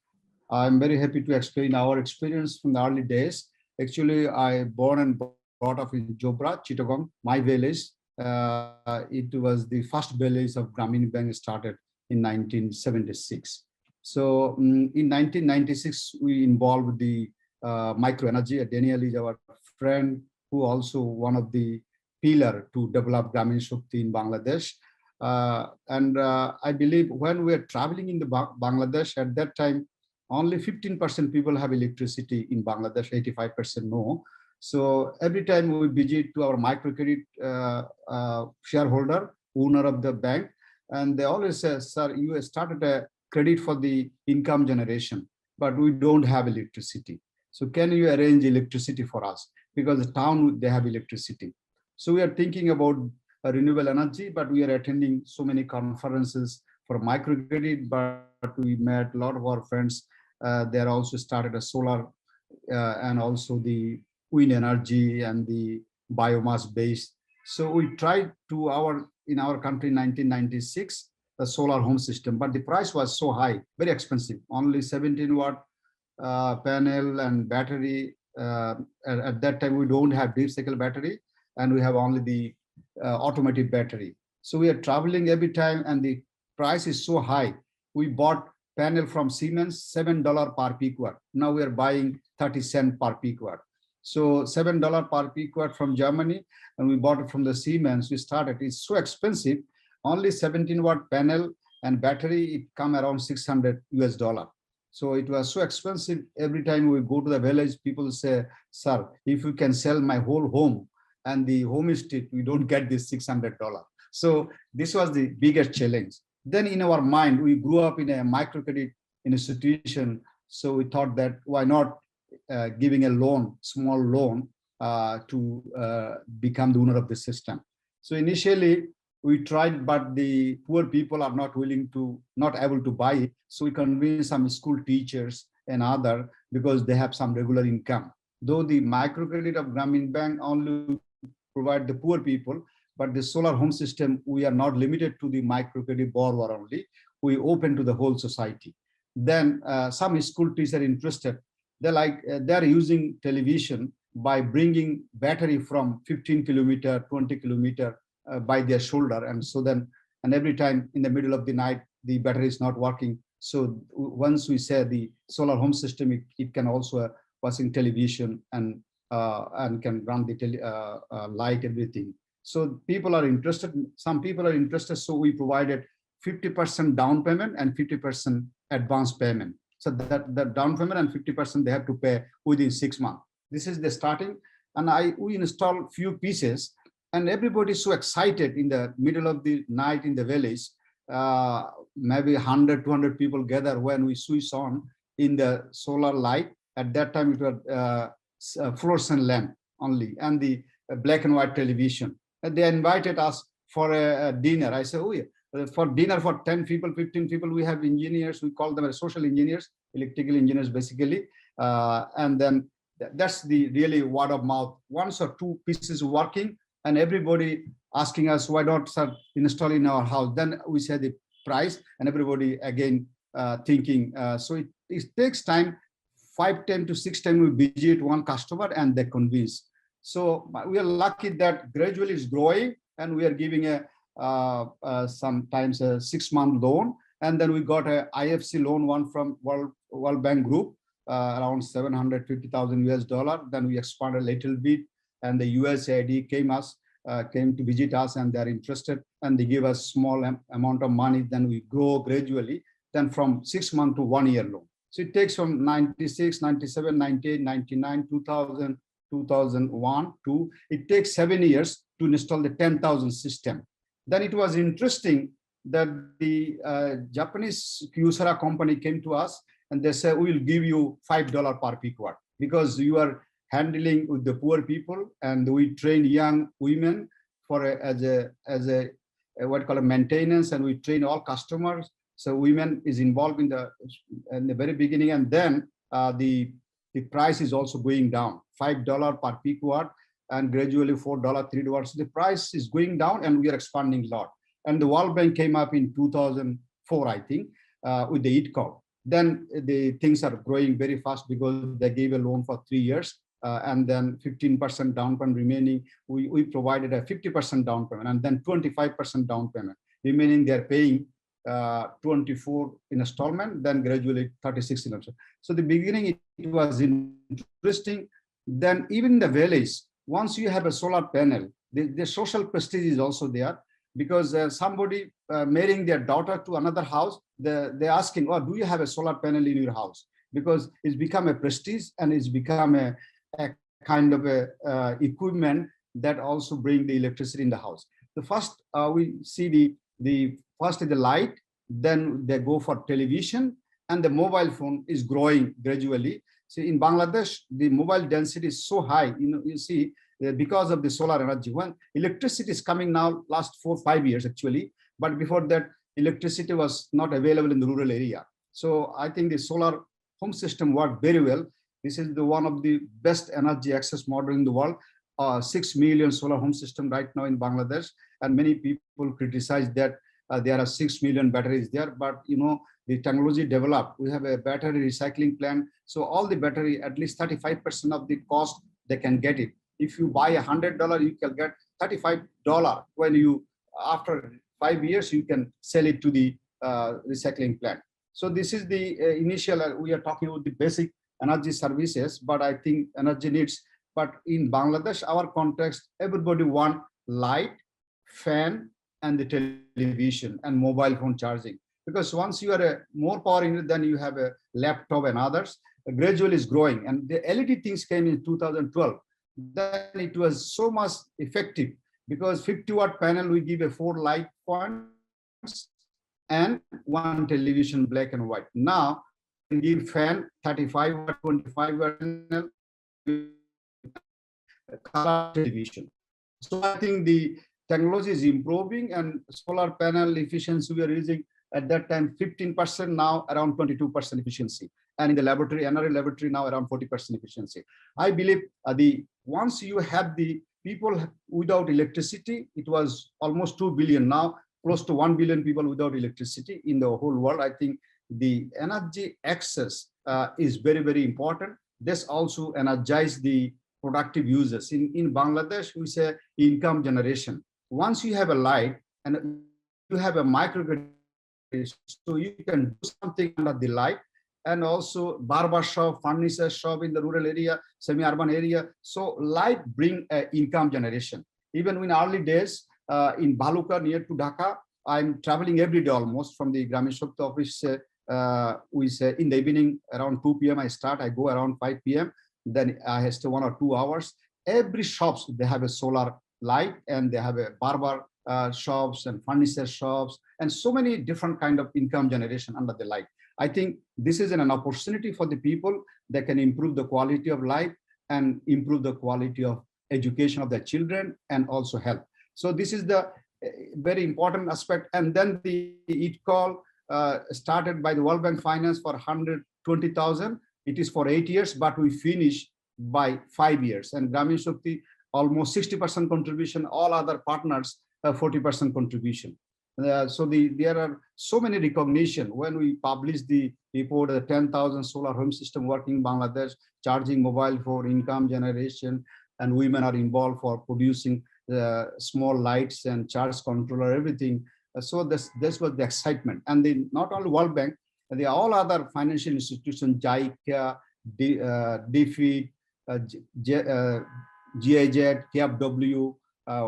I'm very happy to explain our experience from the early days. Actually, I born and brought up in Jobra, Chittagong, my village. It was the first village of Grameen Bank started in 1976. So in 1996, we involved the MicroENERGY. Daniel is our friend, who also one of the pillar to develop Grameen Shakti in Bangladesh. I believe when we are traveling in the Bangladesh at that time, only 15% people have electricity in Bangladesh, 85% no. So every time we visit to our microcredit shareholder, owner of the bank, and they always say, sir, you started a credit for the income generation, but we don't have electricity. So can you arrange electricity for us? Because the town, they have electricity. So we are thinking about renewable energy, but we are attending so many conferences for microcredit, but we met a lot of our friends. They also started a solar and also the wind energy and the biomass based. So we tried to in our country in 1996, the solar home system, but the price was so high, very expensive, only 17-watt panel and battery. At that time, we don't have deep cycle battery, and we have only the automatic battery. So we are traveling every time, and the price is so high. We bought panel from Siemens, $7 per peak watt. Now we are buying 30 cents per peak watt. So $7 per peak watt from Germany, and we bought it from the Siemens. We started. It's so expensive. Only 17-watt panel and battery, it come around $600 US. So it was so expensive. Every time we go to the village, people say, "Sir, if you can sell my whole home and the home estate, we don't get this $600." So this was the biggest challenge. Then in our mind, we grew up in a microcredit institution. So we thought that why not giving a loan, small loan, to become the owner of the system. So initially we tried, but the poor people are not able to buy it. So we convinced some school teachers and other, because they have some regular income. Though the microcredit of Grameen Bank only provide the poor people, but the solar home system, we are not limited to the microcredit borrower only. We open to the whole society. Then some school teachers are interested. They're using television by bringing battery from 15 kilometer, 20 kilometer by their shoulder. And so then, and every time in the middle of the night, the battery is not working. So once we say the solar home system, it can also watching television and can run the light, everything. So people are interested. Some people are interested. So we provided 50% down payment and 50% advance payment. So that the down payment and 50% they have to pay within 6 months. This is the starting. And we installed few pieces, and everybody is so excited in the middle of the night in the village. Maybe 100, 200 people gather when we switch on in the solar light. At that time, it was fluorescent lamp only, and the black and white television. And they invited us for a dinner. I said, "Oh yeah, for dinner for 10 people, 15 people, we have engineers. We call them social engineers, electrical engineers, basically." And then that's the really word of mouth. Once or two pieces working, and everybody asking us, "Why not start install in our house?" Then we say the price, and everybody again thinking. So it takes time. 5 times to 6 times we visit one customer and they convince. So we are lucky that gradually it's growing, and we are giving sometimes a 6-month loan, and then we got a IFC loan, one from World Bank Group, around $750,000 US. Then we expanded a little bit, and the USAID came to visit us, and they're interested, and they give us small amount of money. Then we grow gradually. Then from 6 months to 1 year loan. So it takes from 96, 97, 98, 99, 2000, 2001 to, it takes 7 years to install the 10,000 system. Then it was interesting that the Japanese Kyocera company came to us, and they said, "We will give you $5 per peak watt because you are handling with the poor people, and we train young women for as a what call a maintenance, and we train all customers." So women is involved in the very beginning, and then the price is also going down, $5 per peak watt, and gradually $4, $3. So the price is going down, and we are expanding a lot. And the World Bank came up in 2004, I think, with the EAT-COP. Then the things are growing very fast because they gave a loan for 3 years, and then 15% down payment remaining. We provided a 50% down payment, and then 25% down payment. Remaining, they're paying 24 installment, then gradually 36 installment. So the beginning, it was interesting. Then even in the village, once you have a solar panel, the social prestige is also there, because somebody marrying their daughter to another house, they're asking, "Oh, do you have a solar panel in your house?" Because it's become a prestige, and it's become a kind of a equipment that also bring the electricity in the house. The first we see the first is the light, then they go for television, and the mobile phone is growing gradually. So in Bangladesh, the mobile density is so high. You see, because of the solar energy. When electricity is coming now, last 4 or 5 years actually, but before that, electricity was not available in the rural area. So I think the solar home system worked very well. This is the one of the best energy access model in the world. 6 million solar home system right now in Bangladesh, and many people criticize that there are 6 million batteries there, but you know, the technology developed. We have a battery recycling plant, so all the battery, at least 35% of the cost, they can get it. If you buy $100, you can get $35 when you, after 5 years, you can sell it to the recycling plant. So this is the initial, we are talking about the basic energy services, but I think energy needs. But in Bangladesh, our context, everybody want light, fan, and the television and mobile phone charging. Because once you are a more power unit, then you have a laptop and others, gradually is growing. And the LED things came in 2012. Then it was so much effective because 50-watt panel, we give a 4 light points and 1 television, black and white. Now, we give fan 35-watt, 25-watt panel, color television. So I think the technology is improving, and solar panel efficiency we are using at that time 15%, now around 22% efficiency, and in the laboratory, NRA laboratory, now around 40% efficiency. I believe once you have the people without electricity, it was almost 2 billion, now close to 1 billion people without electricity in the whole world. I think the energy access is very, very important. This also energizes the productive users. In Bangladesh, we say income generation. Once you have a light and you have a microgrid, so you can do something under the light, and also barber shop, furniture shop in the rural area, semi-urban area. So light bring income generation. Even in early days, in Baluka near to Dhaka, I'm traveling every day almost from the Grameen Shakti office. We say in the evening around 2 p.m. I start, I go around 5 p.m. Then I stay 1 or 2 hours. Every shops, they have a solar light, and they have a barber shops and furniture shops, and so many different kind of income generation under the light. I think this is an opportunity for the people that can improve the quality of life and improve the quality of education of their children and also health. So this is the very important aspect. And then the EAT call started by the World Bank Finance for 120,000. It is for 8 years, but we finish by 5 years. And Grameen Shakti, almost 60% contribution, all other partners 40% contribution. So there are so many recognition. When we publish the report, the 10,000 solar home system working in Bangladesh, charging mobile for income generation, and women are involved for producing small lights and charge controller, everything. So this was the excitement. And not only World Bank, all other financial institutions, JICA, DFID, GIZ, KFW,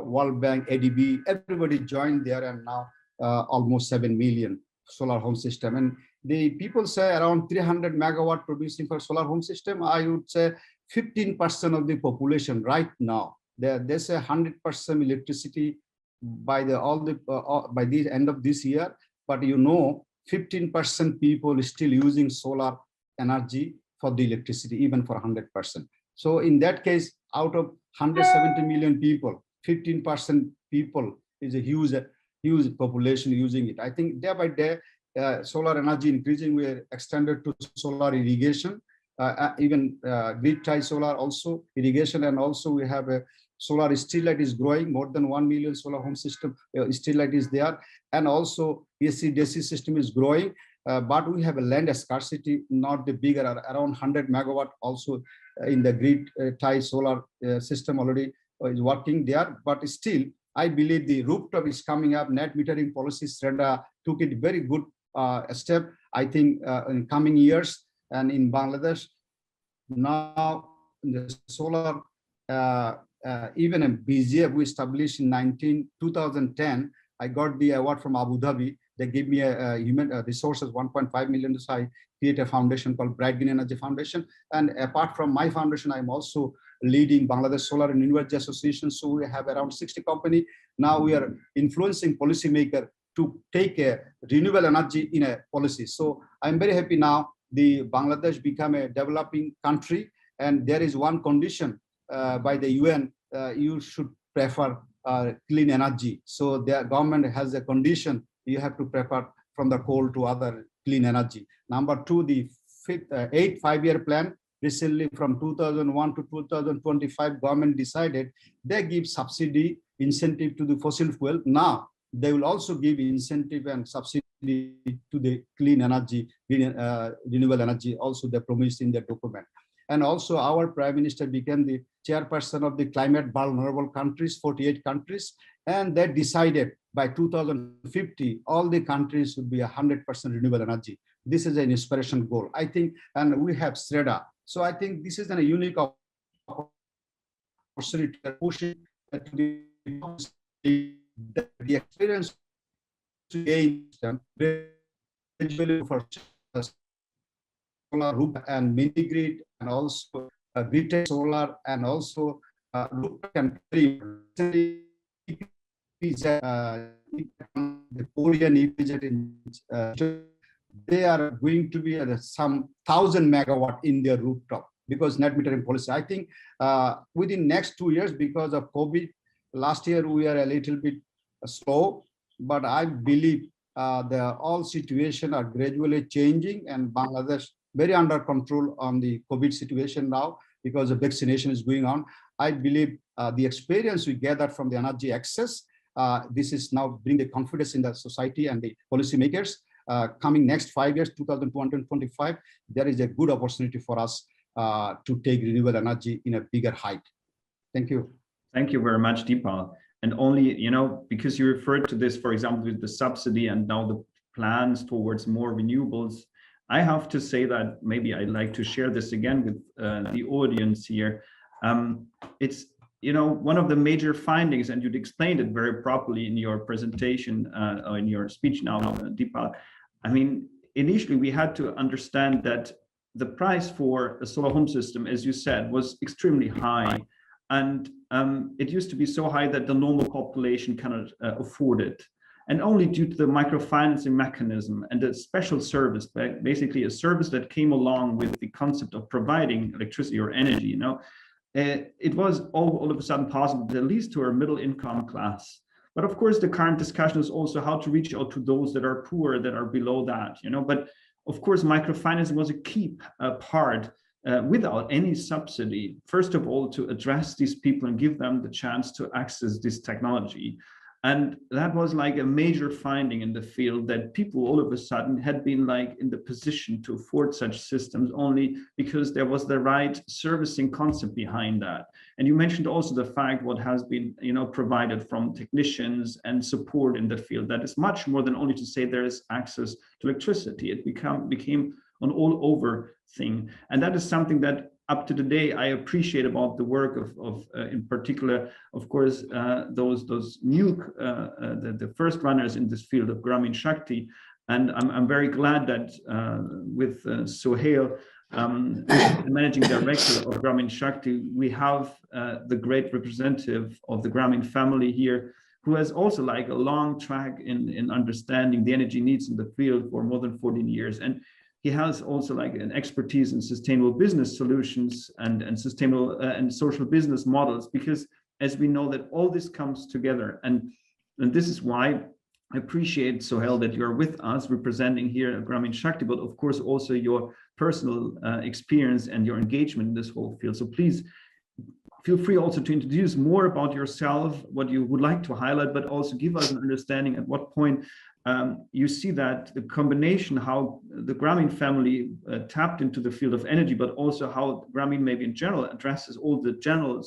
World Bank, ADB, everybody joined there, and now almost 7 million solar home system. And the people say around 300 megawatt producing for solar home system. I would say 15% of the population right now. There's a 100% electricity by the end of this year. But you know, 15% people still using solar energy for the electricity, even for 100%. So in that case, out of 170 million people, 15% people is a huge population using it. I think day by day, solar energy increasing. We are extended to solar irrigation, even grid tie solar also irrigation, and also we have a solar street light is growing. More than 1 million solar home system street light is there, and also AC/DC system is growing. But we have a land scarcity, not the bigger, around 100 megawatt also in the grid tie solar system already is working there. But still, I believe the rooftop is coming up. Net metering policy, SREDA took it very good step, I think, in coming years. And in Bangladesh, now the solar, even a BGF we established in 2010, I got the award from Abu Dhabi. They gave me a human resources 1.5 million. So I create a foundation called Bright Green Energy Foundation. And apart from my foundation, I'm also leading Bangladesh Solar and University Association. So we have around 60 companies. Now we are influencing policymakers to take a renewable energy in a policy. So I'm very happy now the Bangladesh become a developing country, and there is one condition by the UN, you should prefer clean energy. So the government has a condition you have to prefer from the coal to other clean energy. Number two, the eighth five-year plan, recently from 2001 to 2025, government decided they give subsidy incentive to the fossil fuel. Now they will also give incentive and subsidy to the clean energy, renewable energy, also they promised in their document. And also our Prime Minister became the chairperson of the climate vulnerable countries, 48 countries, and they decided by 2050, all the countries should be 100% renewable energy. This is an inspiration goal, I think, and we have SREDA. So I think this is a unique opportunity to push it to the experience to gain for solar roof and mini grid, and also retail solar, and also roof and the Korean EPZ they are going to be at some 1,000 megawatt in their rooftop because net metering policy. I think within next 2 years, because of COVID, last year we are a little bit slow, but I believe the all situation are gradually changing, and Bangladesh very under control on the COVID situation now because the vaccination is going on. I believe the experience we gathered from the energy access, this is now bring the confidence in the society and the policymakers. Coming next 5 years, 2025, there is a good opportunity for us to take renewable energy in a bigger height. Thank you. Thank you very much, Dipal. And only, you know, because you referred to this, for example, with the subsidy and now the plans towards more renewables, I have to say that maybe I'd like to share this again with the audience here. It's, you know, one of the major findings, and you'd explained it very properly in your presentation, or in your speech now, Dipal. I mean, initially we had to understand that the price for a solar home system, as you said, was extremely high. And it used to be so high that the normal population cannot afford it. And only due to the microfinancing mechanism and the special service, basically a service that came along with the concept of providing electricity or energy, you know, it was all of a sudden possible, at least to our middle income class. But of course, the current discussion is also how to reach out to those that are poor, that are below that, you know. But of course, microfinancing was a key part without any subsidy, first of all, to address these people and give them the chance to access this technology. And that was like a major finding in the field, that people all of a sudden had been like in the position to afford such systems only because there was the right servicing concept behind that. And you mentioned also the fact what has been, you know, provided from technicians and support in the field. That is much more than only to say there is access to electricity. It became an all over thing. And that is something that up to today, I appreciate about the work of in particular, of course, those new, the first runners in this field of Grameen Shakti. And I'm very glad that with Sohel, the managing director of Grameen Shakti, we have the great representative of the Grameen family here, who has also like a long track in understanding the energy needs in the field for more than 14 years. And he has also like an expertise in sustainable business solutions and sustainable and social business models, because as we know that all this comes together. And this is why I appreciate, Sohel, that you're with us representing here at Grameen Shakti, but of course also your personal experience and your engagement in this whole field. So please feel free also to introduce more about yourself, what you would like to highlight, but also give us an understanding at what point you see that the combination, how the Grameen family tapped into the field of energy, but also how Grameen maybe in general addresses all the general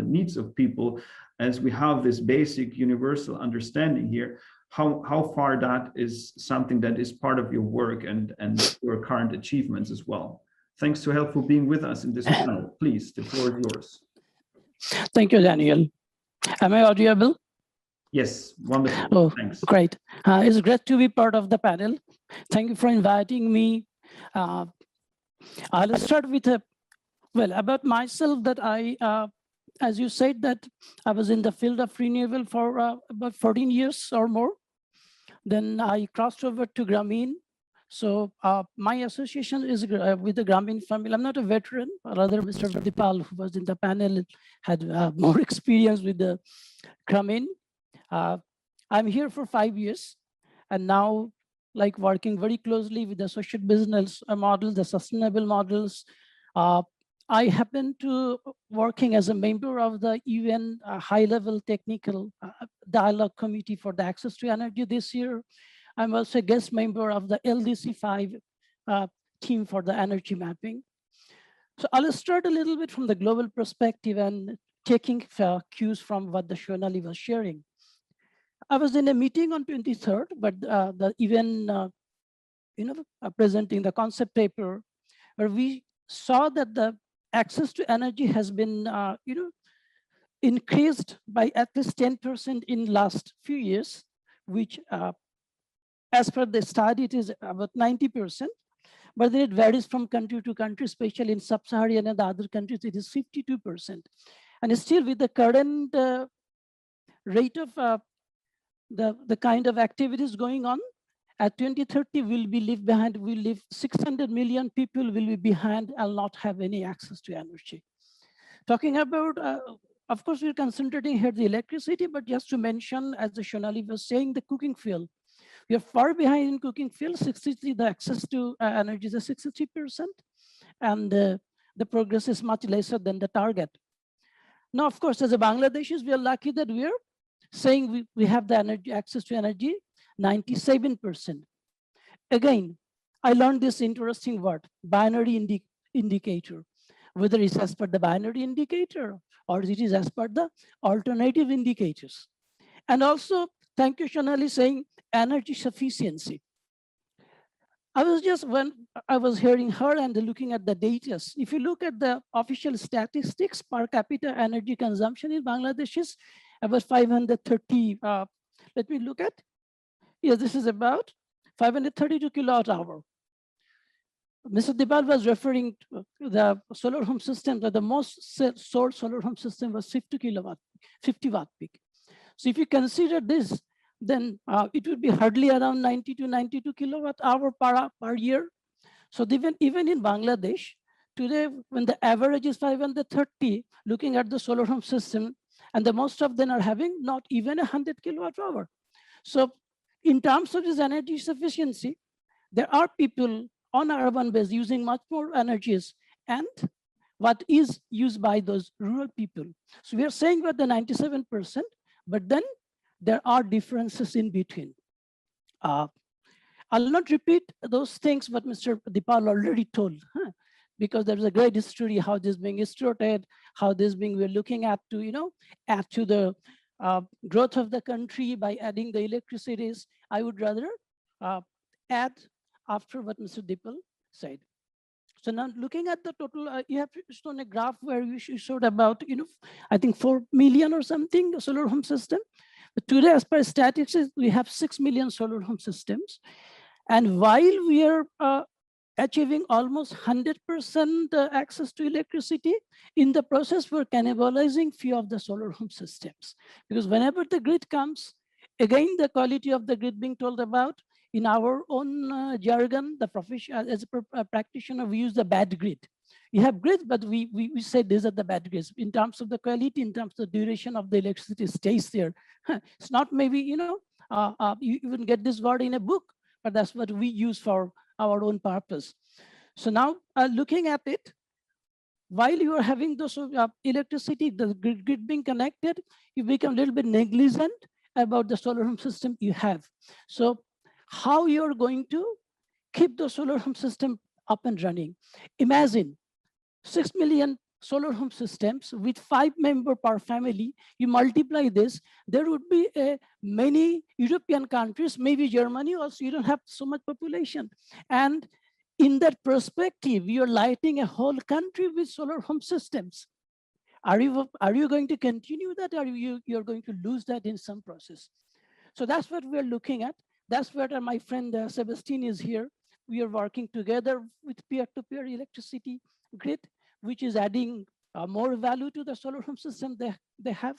needs of people, as we have this basic universal understanding here, how far that is something that is part of your work and your current achievements as well. Thanks, Sohel, for being with us in this panel. Please, the floor is yours. Thank you, Daniel. Am I audible? Yes, wonderful. Oh, thanks. Great. It's great to be part of the panel. Thank you for inviting me. I'll start with about myself, that as you said, that I was in the field of renewable for about 14 years or more. Then I crossed over to Grameen. So my association is with the Grameen family. I'm not a veteran, rather Mr. Dipal, who was in the panel, had more experience with the Grameen. I'm here for 5 years, and now like working very closely with the social business model, the sustainable models. I happen to working as a member of the UN high-level technical dialogue committee for the access to energy this year. I'm also a guest member of the LDC5 team for the energy mapping. So I'll start a little bit from the global perspective and taking cues from what the Shonali was sharing. I was in a meeting on 23rd, but the even presenting the concept paper, where we saw that the access to energy has been increased by at least 10% in last few years, which as per the study, it is about 90%, but then it varies from country to country, especially in sub-Saharan and the other countries, it is 52%. And still with the current rate of the kind of activities going on, at 2030, we'll leave 600 million people will be behind and not have any access to energy. Talking about, of course, we're concentrating here the electricity, but just to mention, as the Shonali was saying, the cooking fuel. We are far behind in cooking fuel, 63, the access to energy is 63%, and the progress is much lesser than the target. Now, of course, as a Bangladeshis, we are lucky that we are saying we have the energy access to energy, 97%. Again, I learned this interesting word, binary indicator, whether it's as per the binary indicator or it is as per the alternative indicators. And also, thank you, Shonali, saying energy sufficiency. When I was hearing her and looking at the data, if you look at the official statistics, per capita energy consumption in Bangladesh is about 530, let me look at, yes, this is about 532 kilowatt hour. Mr. Dipal was referring to the solar home system, that the most sold solar home system was 50 watt peak. So if you consider this, then it would be hardly around 90 to 92 kilowatt hour per year. So even in Bangladesh, today, when the average is 530, looking at the solar home system, and the most of them are having not even 100 kilowatt hour. So in terms of this energy sufficiency, there are people on an urban base using much more energies and what is used by those rural people. So we are saying about the 97%, but then there are differences in between. I'll not repeat those things what Mr. Dipal already told, because there's a great history how this being started, how this being we're looking at to add to the growth of the country by adding the electricities. I would rather add after what Mr. Dipal said. So now looking at the total, you have shown a graph where you showed about, I think 4 million or something solar home system. But today, as per statistics, we have 6 million solar home systems. And while we are achieving almost 100% access to electricity, in the process, we're cannibalizing few of the solar home systems. Because whenever the grid comes, again, the quality of the grid being told about, in our own jargon, the profession, as a practitioner, we use the bad grid. You have grids, but we say these are the bad grids. In terms of the quality, in terms of the duration of the electricity stays there. It's not maybe, you even get this word in a book, but that's what we use for our own purpose. So now looking at it, while you are having those electricity, the grid being connected, you become a little bit negligent about the solar home system you have. So how you're going to keep the solar home system up and running. Imagine 6 million solar home systems with 5 members per family. You multiply this, there would be many European countries, maybe Germany also, you don't have so much population. And in that perspective, you're lighting a whole country with solar home systems. Are you going to continue that, or you're going to lose that in some process? So that's what we're looking at. That's where my friend Sebastian is here. We are working together with peer-to-peer electricity grid, which is adding more value to the solar home system they have.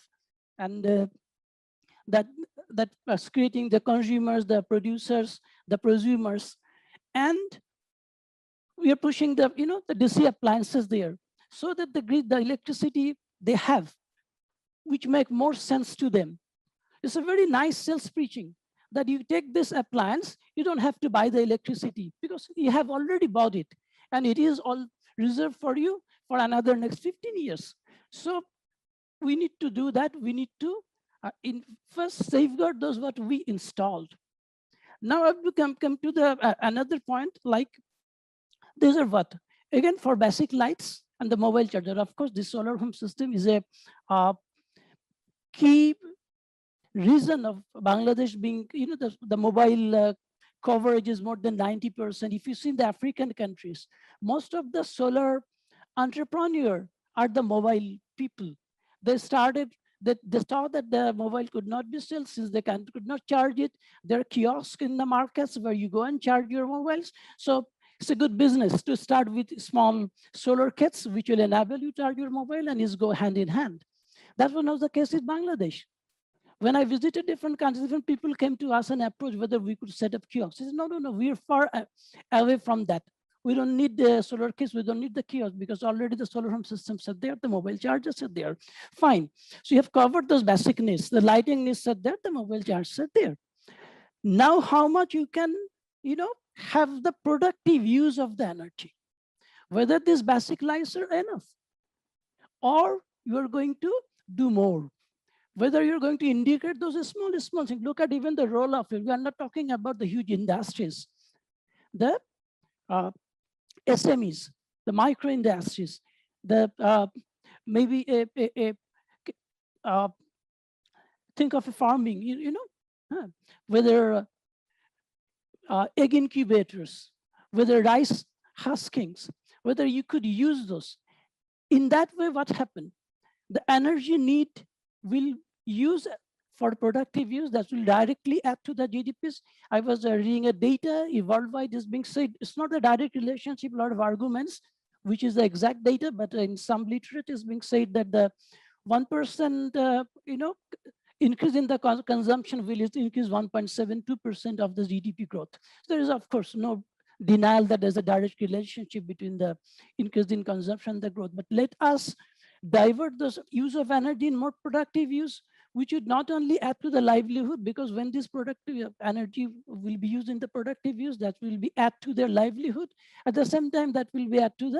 And that's creating the consumers, the producers, the prosumers. And we are pushing the DC appliances there so that the grid, the electricity they have, which make more sense to them. It's a very nice sales preaching. that you take this appliance, you don't have to buy the electricity because you have already bought it and it is all reserved for you for another next 15 years. So we need to do that. We need to first safeguard those what we installed. Now I have to come to the another point, like these are what? Again, for basic lights and the mobile charger. Of course, this solar home system is a key reason of Bangladesh being, the mobile coverage is more than 90%. If you see in the African countries, most of the solar entrepreneurs are the mobile people. They started that they saw that the mobile could not be sold since they could not charge it. There are kiosks in the markets where you go and charge your mobiles. So it's a good business to start with small solar kits, which will enable you to charge your mobile and is go hand in hand. That was not the case in Bangladesh. When I visited different countries, different people came to us and approached whether we could set up kiosks. I said, no, we're far away from that. We don't need the solar kits, we don't need the kiosk because already the solar home systems are there, the mobile chargers are there. Fine. So you have covered those basic needs. The lighting needs are there, the mobile chargers are there. Now how much you can, have the productive use of the energy, whether these basic lights are enough or you are going to do more. Whether you're going to indicate those small things. Look at even the role of it. We are not talking about the huge industries. The SMEs, the micro industries, the maybe think of a farming, whether egg incubators, whether rice huskings, whether you could use those. In that way, what happened? The energy need will use for productive use that will directly add to the GDPs. I was reading a data worldwide is being said, it's not a direct relationship, a lot of arguments, which is the exact data, but in some literature is being said that the 1%, increase in the consumption will increase 1.72% of the GDP growth. So there is of course no denial that there's a direct relationship between the increase in consumption and the growth, but let us divert the use of energy in more productive use, which would not only add to the livelihood, because when this productive energy will be used in the productive use, that will be add to their livelihood. At the same time, that will be add to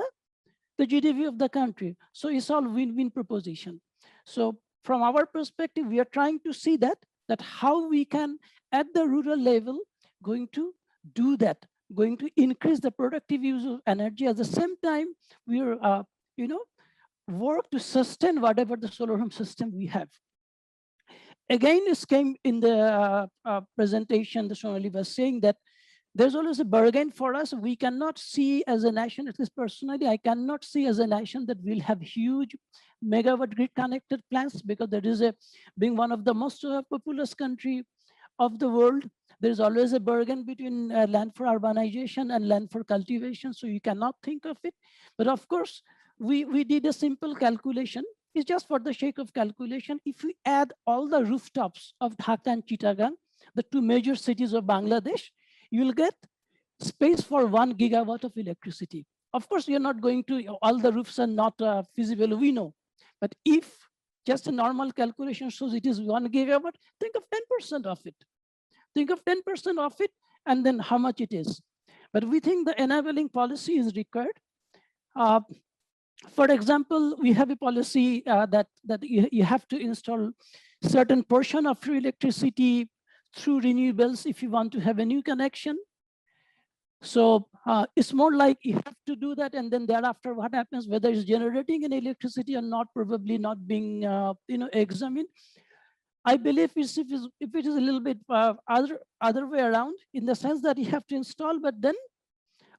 the GDP of the country. So it's all win-win proposition. So from our perspective, we are trying to see that how we can at the rural level going to do that, going to increase the productive use of energy. At the same time, we are, work to sustain whatever the solar home system we have. Again, this came in the presentation, the Shonali was saying that there's always a bargain for us. We cannot see as a nation, at least personally, I cannot see as a nation that we'll have huge megawatt grid connected plants, because there is being one of the most populous country of the world, there's always a bargain between land for urbanization and land for cultivation. So you cannot think of it. But of course, we did a simple calculation. It's just for the sake of calculation. If we add all the rooftops of Dhaka and Chittagong, the two major cities of Bangladesh, you will get space for 1 gigawatt of electricity. Of course, you're not going to, all the roofs are not feasible, we know. But if just a normal calculation shows it is 1 gigawatt, think of 10% of it. Think of 10% of it and then how much it is. But we think the enabling policy is required. For example, we have a policy that you have to install certain portion of free electricity through renewables if you want to have a new connection. So it's more like you have to do that, and then thereafter what happens, whether it's generating an electricity or not, probably not being examined. I believe if it is a little bit other way around, in the sense that you have to install, but then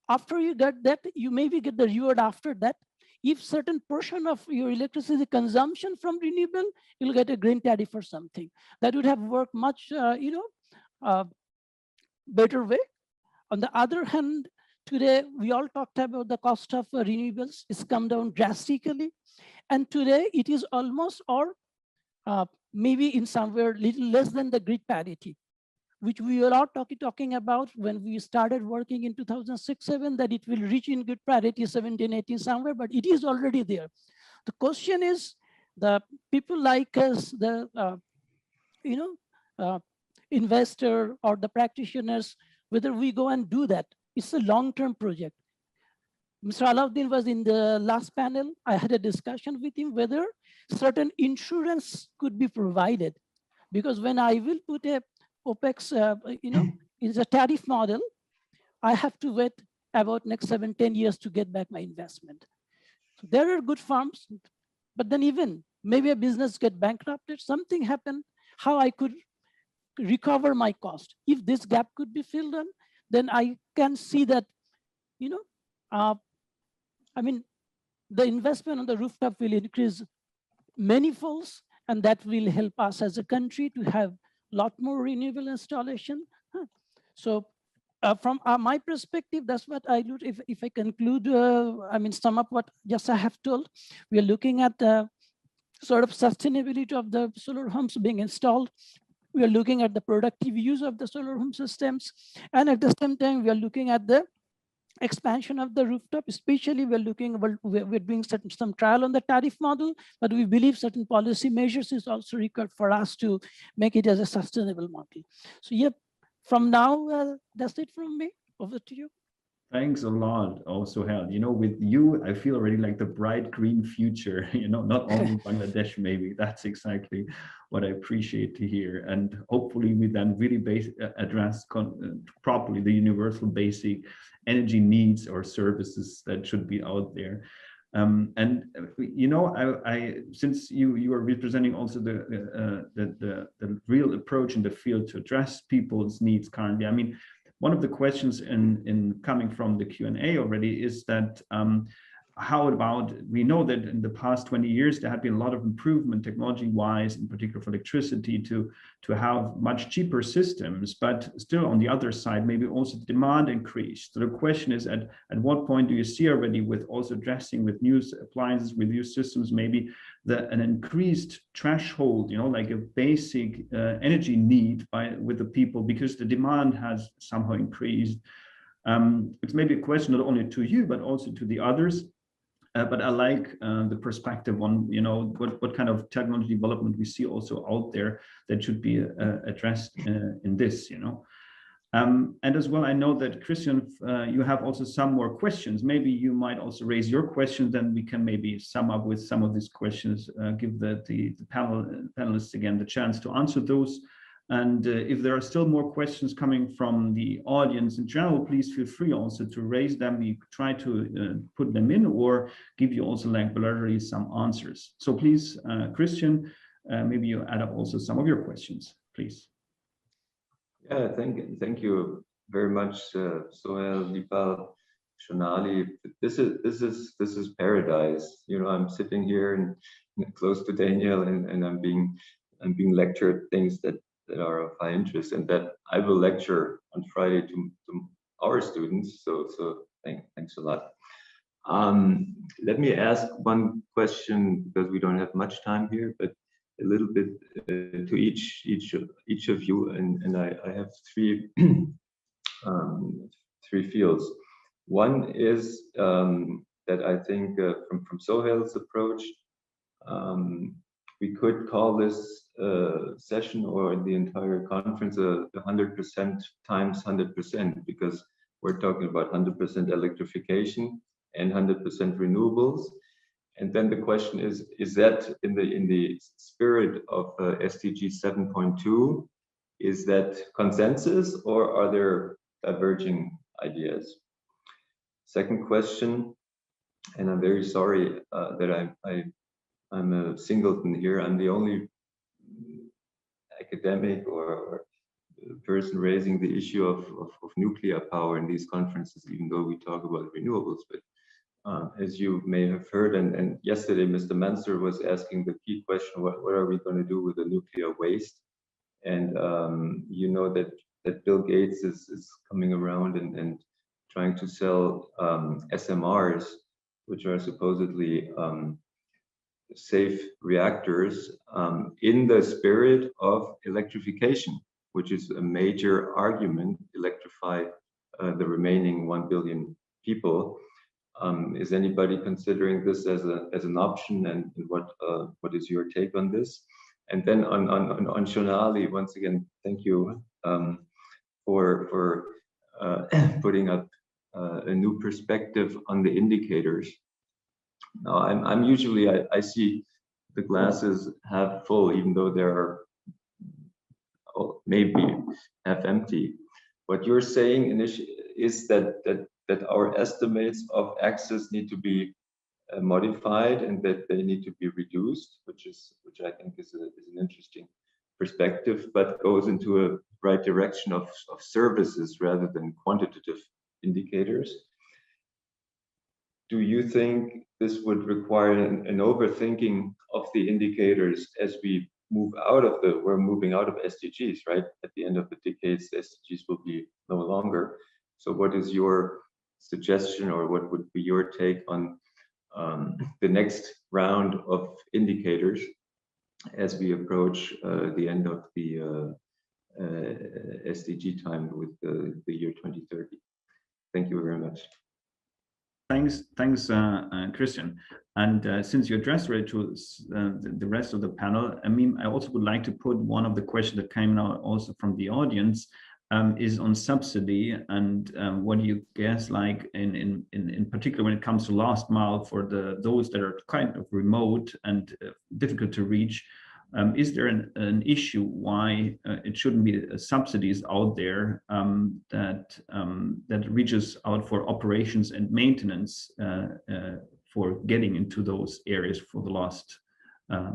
after you get that, you maybe get the reward after that. If certain portion of your electricity consumption from renewable, you'll get a green tariff or something. That would have worked much, better way. On the other hand, today we all talked about the cost of renewables. It's come down drastically, and today it is almost or maybe in somewhere little less than the grid parity, which we were all talking about when we started working in 2006-07, that it will reach in grid parity 17-18 somewhere, but it is already there. The question is, the people like us, the investor or the practitioners, whether we go and do that. It's a long-term project. Mr. Alauddin was in the last panel. I had a discussion with him whether certain insurance could be provided. Because when I will put a OPEX, is a tariff model, I have to wait about next 7-10 years to get back my investment. So there are good farms, but then even maybe a business get bankrupted, something happened, how I could recover my cost. If this gap could be filled in, then I can see that, the investment on the rooftop will increase many folds, and that will help us as a country to have a lot more renewable installation. So from my perspective, that's what I do. If I conclude, sum up what just I have told, we are looking at the sort of sustainability of the solar homes being installed. We are looking at the productive use of the solar home systems. And at the same time, we are looking at the expansion of the rooftop, especially we're doing some trial on the tariff model, but we believe certain policy measures is also required for us to make it as a sustainable model. So yeah, from now, that's it from me. Over to you. Thanks a lot, Sohel. With you, I feel already like the bright green future, not only Bangladesh, maybe. That's exactly what I appreciate to hear. And hopefully we then really address properly the universal basic energy needs or services that should be out there. Since you are representing also the real approach in the field to address people's needs currently, one of the questions in coming from the Q&A already is that how about, we know that in the past 20 years, there had been a lot of improvement technology-wise, in particular for electricity, to have much cheaper systems, but still on the other side, maybe also the demand increased. So the question is, at what point do you see already with also addressing with new appliances, with new systems, maybe an increased threshold, like a basic energy need with the people, because the demand has somehow increased. It's maybe a question not only to you, but also to the others. But I like the perspective on, what kind of technology development we see also out there that should be addressed in this, And as well, I know that Christian, you have also some more questions. Maybe you might also raise your questions, then we can maybe sum up with some of these questions, give the panelists again the chance to answer those. And if there are still more questions coming from the audience in general, please feel free also to raise them. We try to put them in or give you also like bilaterally some answers. So please, Christian, maybe you add up also some of your questions, please. Yeah, thank you very much, Sohel, Dipal, Shonali. This is paradise. I'm sitting here and close to Daniel, and I'm being lectured things that are of high interest, and that I will lecture on Friday to our students. So thanks a lot. Let me ask one question, because we don't have much time here, but a little bit to each of you, and I have three fields. One is that I think from Sohel's approach, we could call this session or the entire conference 100% times 100%, because we're talking about 100% electrification and 100% renewables. And then the question is that in the spirit of SDG 7.2, is that consensus, or are there diverging ideas? Second question, and I'm very sorry that I'm a singleton here. I'm the only academic or person raising the issue of nuclear power in these conferences, even though we talk about renewables. But as you may have heard, and yesterday Mr. Mansur was asking the key question, what are we going to do with the nuclear waste? And you know that Bill Gates is coming around and trying to sell SMRs, which are supposedly safe reactors, in the spirit of electrification, which is a major argument, electrify the remaining 1 billion people. Is anybody considering this as an option, and what is your take on this? And then on Shonali, once again, thank you for putting up a new perspective on the indicators. Now, I'm usually, I see the glasses half full, even though they're maybe half empty. What you're saying is that our estimates of access need to be modified and that they need to be reduced, which I think is an interesting perspective, but goes into a right direction of services rather than quantitative indicators. Do you think this would require an overthinking of the indicators as we move out of we're moving out of SDGs, right? At the end of the decades, the SDGs will be no longer. So what is your suggestion, or what would be your take on the next round of indicators as we approach the end of the SDG time with the year 2030? Thank you very much. Thanks, Christian. And since you addressed Rachel, the rest of the panel, I mean, I also would like to put one of the questions that came now also from the audience is on subsidy, and what do you guess, like in particular when it comes to last mile for those that are kind of remote and difficult to reach. Is there an issue why it shouldn't be subsidies out there that reaches out for operations and maintenance for getting into those areas for the last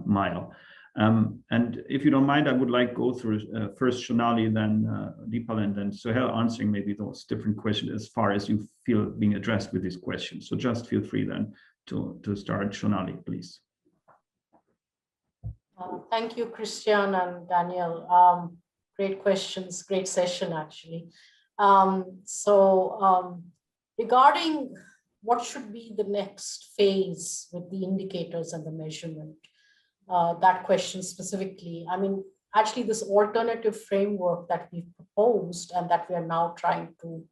mile? And if you don't mind, I would like to go through first Shonali, then Dipal, and then Sohel answering maybe those different questions as far as you feel being addressed with these questions. So just feel free then to start. Shonali, please. Thank you, Christian and Daniel. Great questions, great session, actually. Regarding what should be the next phase with the indicators and the measurement, that question specifically, I mean, actually this alternative framework that we've proposed and that we are now trying to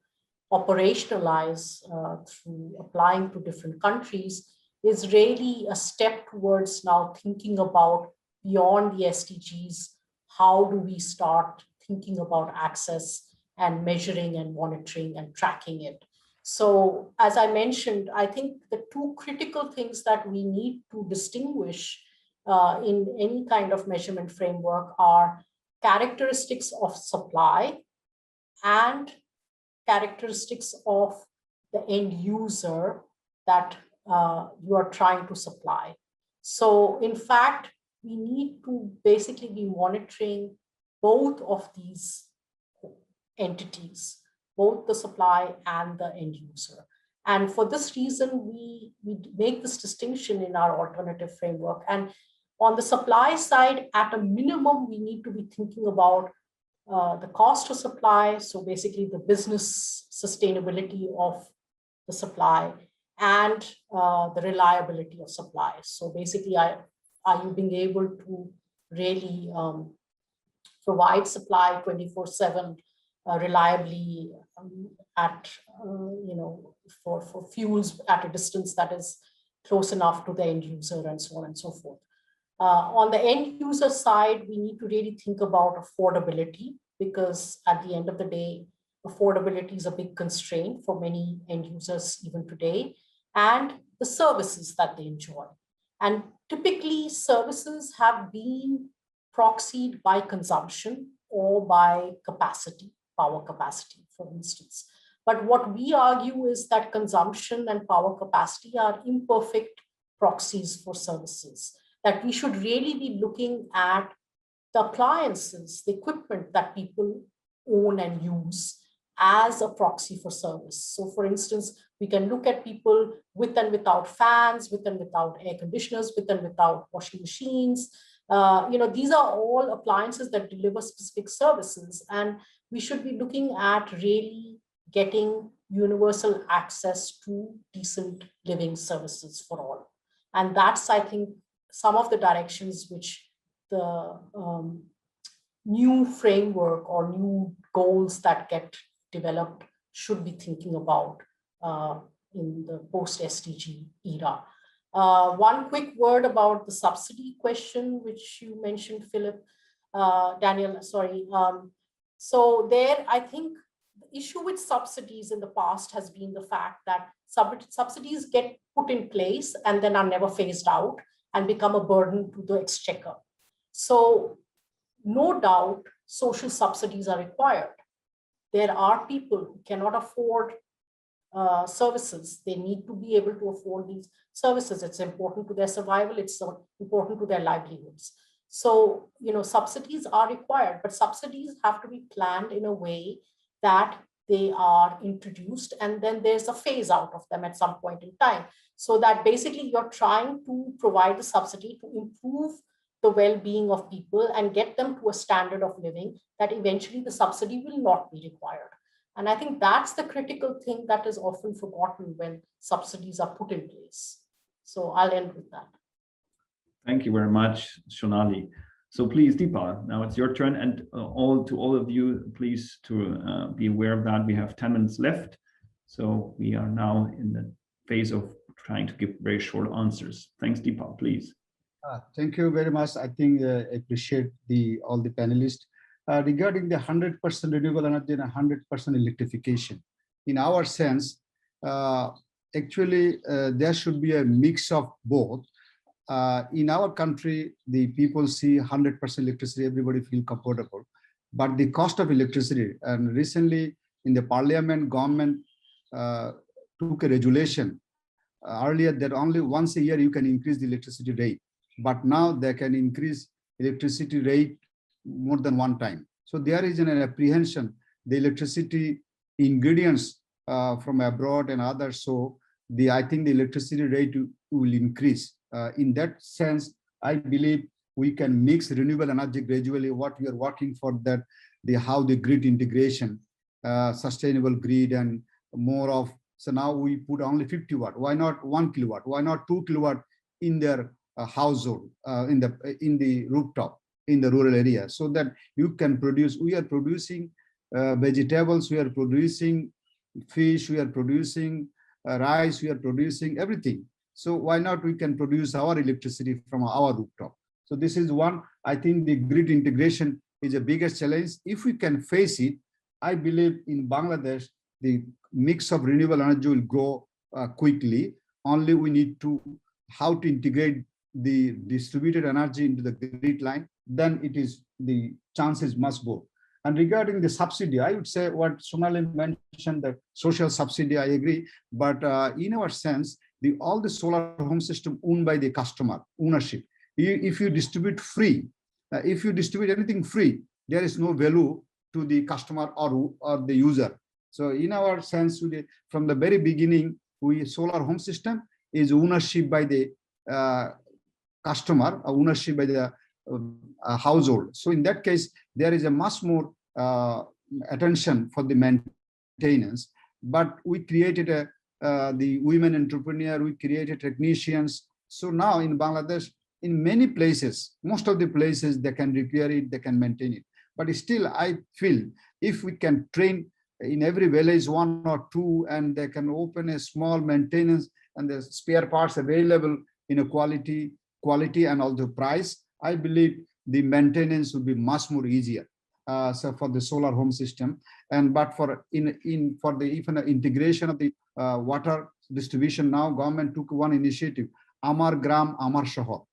operationalize through applying to different countries is really a step towards now thinking about beyond the SDGs, how do we start thinking about access and measuring and monitoring and tracking it. So as I mentioned, I think the two critical things that we need to distinguish in any kind of measurement framework are characteristics of supply and characteristics of the end user that you are trying to supply. So in fact, we need to basically be monitoring both of these entities, both the supply and the end user. And for this reason, we make this distinction in our alternative framework. And on the supply side, at a minimum, we need to be thinking about the cost of supply. So basically the business sustainability of the supply and the reliability of supply. So basically, are you being able to really provide supply 24/7 reliably at, for fuels at a distance that is close enough to the end user and so on and so forth. On the end user side, we need to really think about affordability, because at the end of the day, affordability is a big constraint for many end users even today, and the services that they enjoy. And typically services have been proxied by consumption or by capacity, power capacity, for instance. But what we argue is that consumption and power capacity are imperfect proxies for services, that we should really be looking at the appliances, the equipment that people own and use as a proxy for service. So for instance, we can look at people with and without fans, with and without air conditioners, with and without washing machines. These are all appliances that deliver specific services. And we should be looking at really getting universal access to decent living services for all. And that's, I think, some of the directions which the new framework or new goals that get developed should be thinking about in the post-SDG era. One quick word about the subsidy question, which you mentioned, Philip, Daniel, sorry. So there, I think the issue with subsidies in the past has been the fact that subsidies get put in place and then are never phased out and become a burden to the exchequer. So no doubt, social subsidies are required. There are people who cannot afford services. They need to be able to afford these services. It's important to their survival. It's important to their livelihoods. So, subsidies are required, but subsidies have to be planned in a way that they are introduced and then there's a phase out of them at some point in time. So that basically you're trying to provide the subsidy to improve the well-being of people and get them to a standard of living that eventually the subsidy will not be required. And I think that's the critical thing that is often forgotten when subsidies are put in place. So I'll end with that. Thank you very much, Shonali. So please, Dipal, now it's your turn, and all of you, please to be aware of that. We have 10 minutes left. So we are now in the phase of trying to give very short answers. Thanks, Dipal, please. Thank you very much. I think I appreciate all the panelists. Regarding the 100% renewable energy and 100% electrification, in our sense, actually there should be a mix of both. In our country, the people see 100% electricity, everybody feel comfortable, but the cost of electricity, and recently in the parliament, government took a regulation earlier that only once a year you can increase the electricity rate, but now they can increase electricity rate more than one time. So there is an apprehension, the electricity ingredients from abroad and others. So I think the electricity rate will increase. In that sense, I believe we can mix renewable energy gradually. What we are working for that, how the grid integration, sustainable grid, and more of. So now we put only 50 watt. Why not 1 kilowatt? Why not 2 kilowatt in their household, in the rooftop, in the rural area, so that you can produce. We are producing vegetables, we are producing fish, we are producing rice, we are producing everything. So why not we can produce our electricity from our rooftop? So this is one. I think the grid integration is the biggest challenge. If we can face it, I believe in Bangladesh, the mix of renewable energy will grow quickly. Only we need to how to integrate the distributed energy into the grid line, then it is the chances must go. And regarding the subsidy, I would say what Shonali mentioned, the social subsidy, I agree. But in our sense, all the solar home system owned by the customer, ownership. If you distribute free, if you distribute anything free, there is no value to the customer or the user. So in our sense, from the very beginning, solar home system is ownership by the customer, ownership by the household. So in that case, there is a much more attention for the maintenance. But we created the women entrepreneur, we created technicians. So now in Bangladesh, in many places, most of the places, they can repair it, they can maintain it. But still, I feel if we can train in every village 1 or 2, and they can open a small maintenance and the spare parts available in a quality and also price, I believe the maintenance would be much more easier. So for the solar home system, but for even the integration of the water distribution, now government took one initiative, Amar Gram Amar Shohar.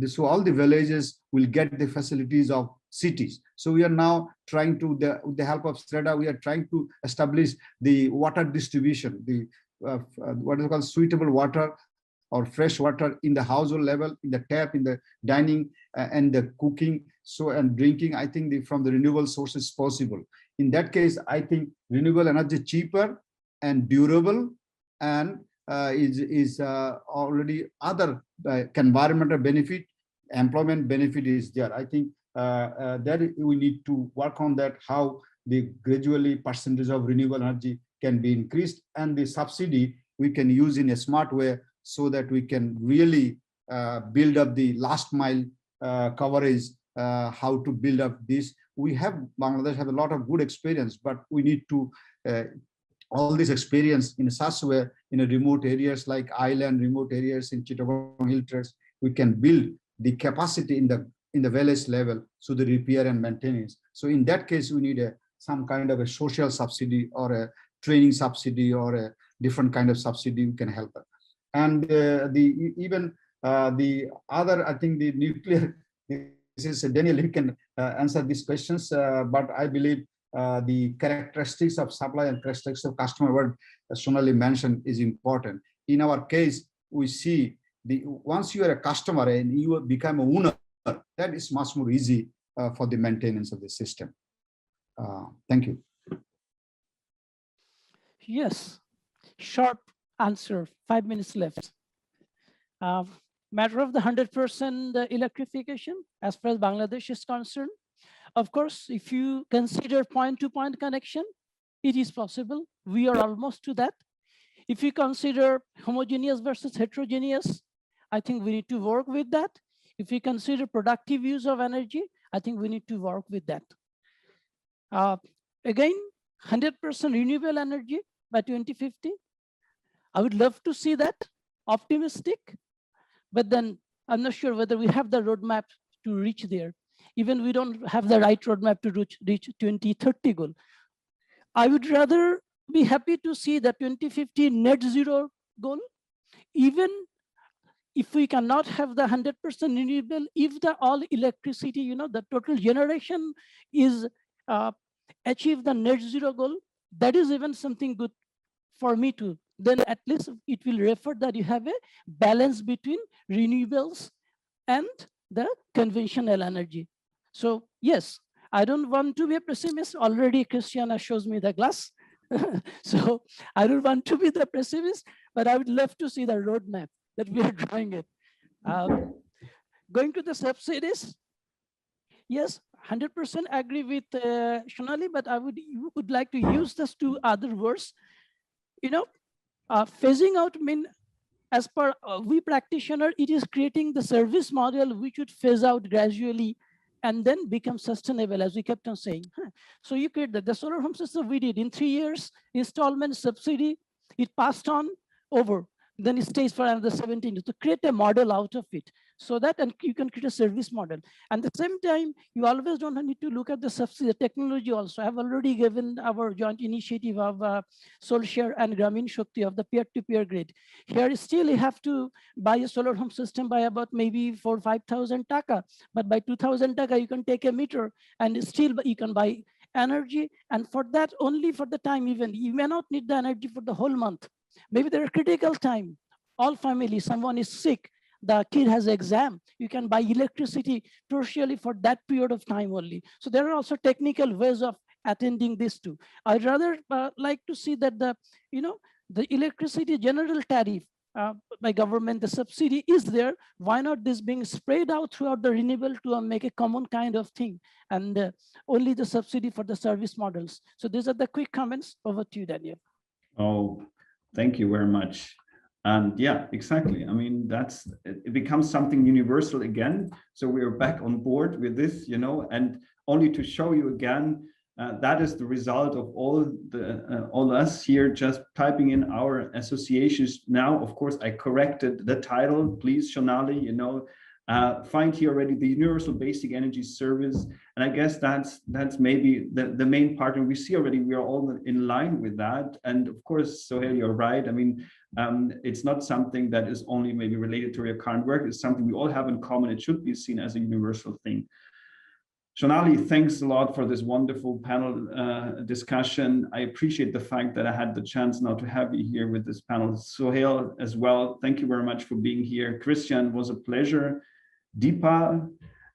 So all the villages will get the facilities of cities. So we are now trying to, with the help of SREDA, we are trying to establish the water distribution, the what is called suitable water or fresh water in the household level, in the tap, in the dining and the cooking, and drinking. I think from the renewable sources possible. In that case, I think renewable energy cheaper and durable, and is already other environmental benefit, employment benefit is there. I think that we need to work on that, how the gradually percentage of renewable energy can be increased, and the subsidy we can use in a smart way, so that we can really build up the last mile coverage, how to build up this. Bangladesh have a lot of good experience, but we need to all this experience in such a way in a remote areas like island, remote areas in Chittagong Hill Tracts, we can build the capacity in the village level, so the repair and maintenance. So in that case, we need some kind of a social subsidy or a training subsidy or a different kind of subsidy we can help them. And the other, I think the nuclear, this is Daniel, you can answer these questions, but I believe the characteristics of supply and characteristics of customer, what Shonali mentioned, is important. In our case, we see once you are a customer and you become a owner, that is much more easy for the maintenance of the system. Thank you. Yes, short answer, 5 minutes left. Matter of the 100% electrification, as far as Bangladesh is concerned, of course, if you consider point-to-point connection, it is possible. We are almost to that. If you consider homogeneous versus heterogeneous, I think we need to work with that. If we consider productive use of energy, I think we need to work with that. Again, 100% renewable energy by 2050. I would love to see that, optimistic, but then I'm not sure whether we have the roadmap to reach there. Even we don't have the right roadmap to reach 2030 goal. I would rather be happy to see the 2050 net zero goal, even if we cannot have the 100% renewable, if the all electricity, you know, the total generation is achieve the net zero goal, that is even something good for me too. Then at least it will refer that you have a balance between renewables and the conventional energy. So yes, I don't want to be a pessimist. Already Christiana shows me the glass. So I don't want to be the pessimist, but I would love to see the roadmap that we are drawing it. Going to the subsidies. Yes, 100% agree with Shonali, but I would like to use this two other words. You know, phasing out mean, as per we practitioner, it is creating the service model which would phase out gradually and then become sustainable, as we kept on saying. So you create the solar home system we did in 3 years, installment subsidy, it passed on over. Then it stays for another 17 years to create a model out of it, so that and you can create a service model. And at the same time, you always don't need to look at the subsidy, the technology also. I have already given our joint initiative of Sohel and Grameen Shakti of the peer-to-peer grid. Here still you have to buy a solar home system by about maybe 4,000 or 5,000 taka, but by 2,000 taka you can take a meter and still you can buy energy. And for that, only for the time, even you may not need the energy for the whole month. Maybe there are critical time, all families, someone is sick, the kid has exam, you can buy electricity partially for that period of time only. So there are also technical ways of attending this too. I'd rather like to see that the electricity general tariff by government, the subsidy is there. Why not this being spread out throughout the renewable to make a common kind of thing, and only the subsidy for the service models. So these are the quick comments. Over to you, Daniel. Oh, thank you very much. And yeah, exactly. I mean, it becomes something universal again. So we are back on board with this, and only to show you again, that is the result of all us here just typing in our associations. Now, of course, I corrected the title. Please, Shonali, find here already the Universal Basic Energy Service. And I guess that's maybe the main part. And we see already we are all in line with that. And of course, Sohel, you're right. I mean, it's not something that is only maybe related to your current work. It's something we all have in common. It should be seen as a universal thing. Shonali, thanks a lot for this wonderful panel discussion. I appreciate the fact that I had the chance now to have you here with this panel. Sohel as well, thank you very much for being here. Christian, was a pleasure. Dipal,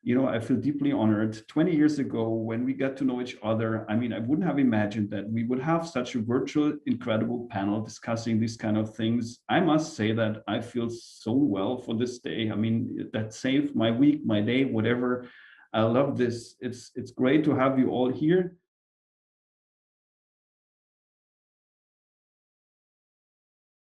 I feel deeply honored. 20 years ago, when we got to know each other, I mean, I wouldn't have imagined that we would have such a virtual, incredible panel discussing these kind of things. I must say that I feel so well for this day. I mean, that saved my week, my day, whatever. I love this. It's great to have you all here.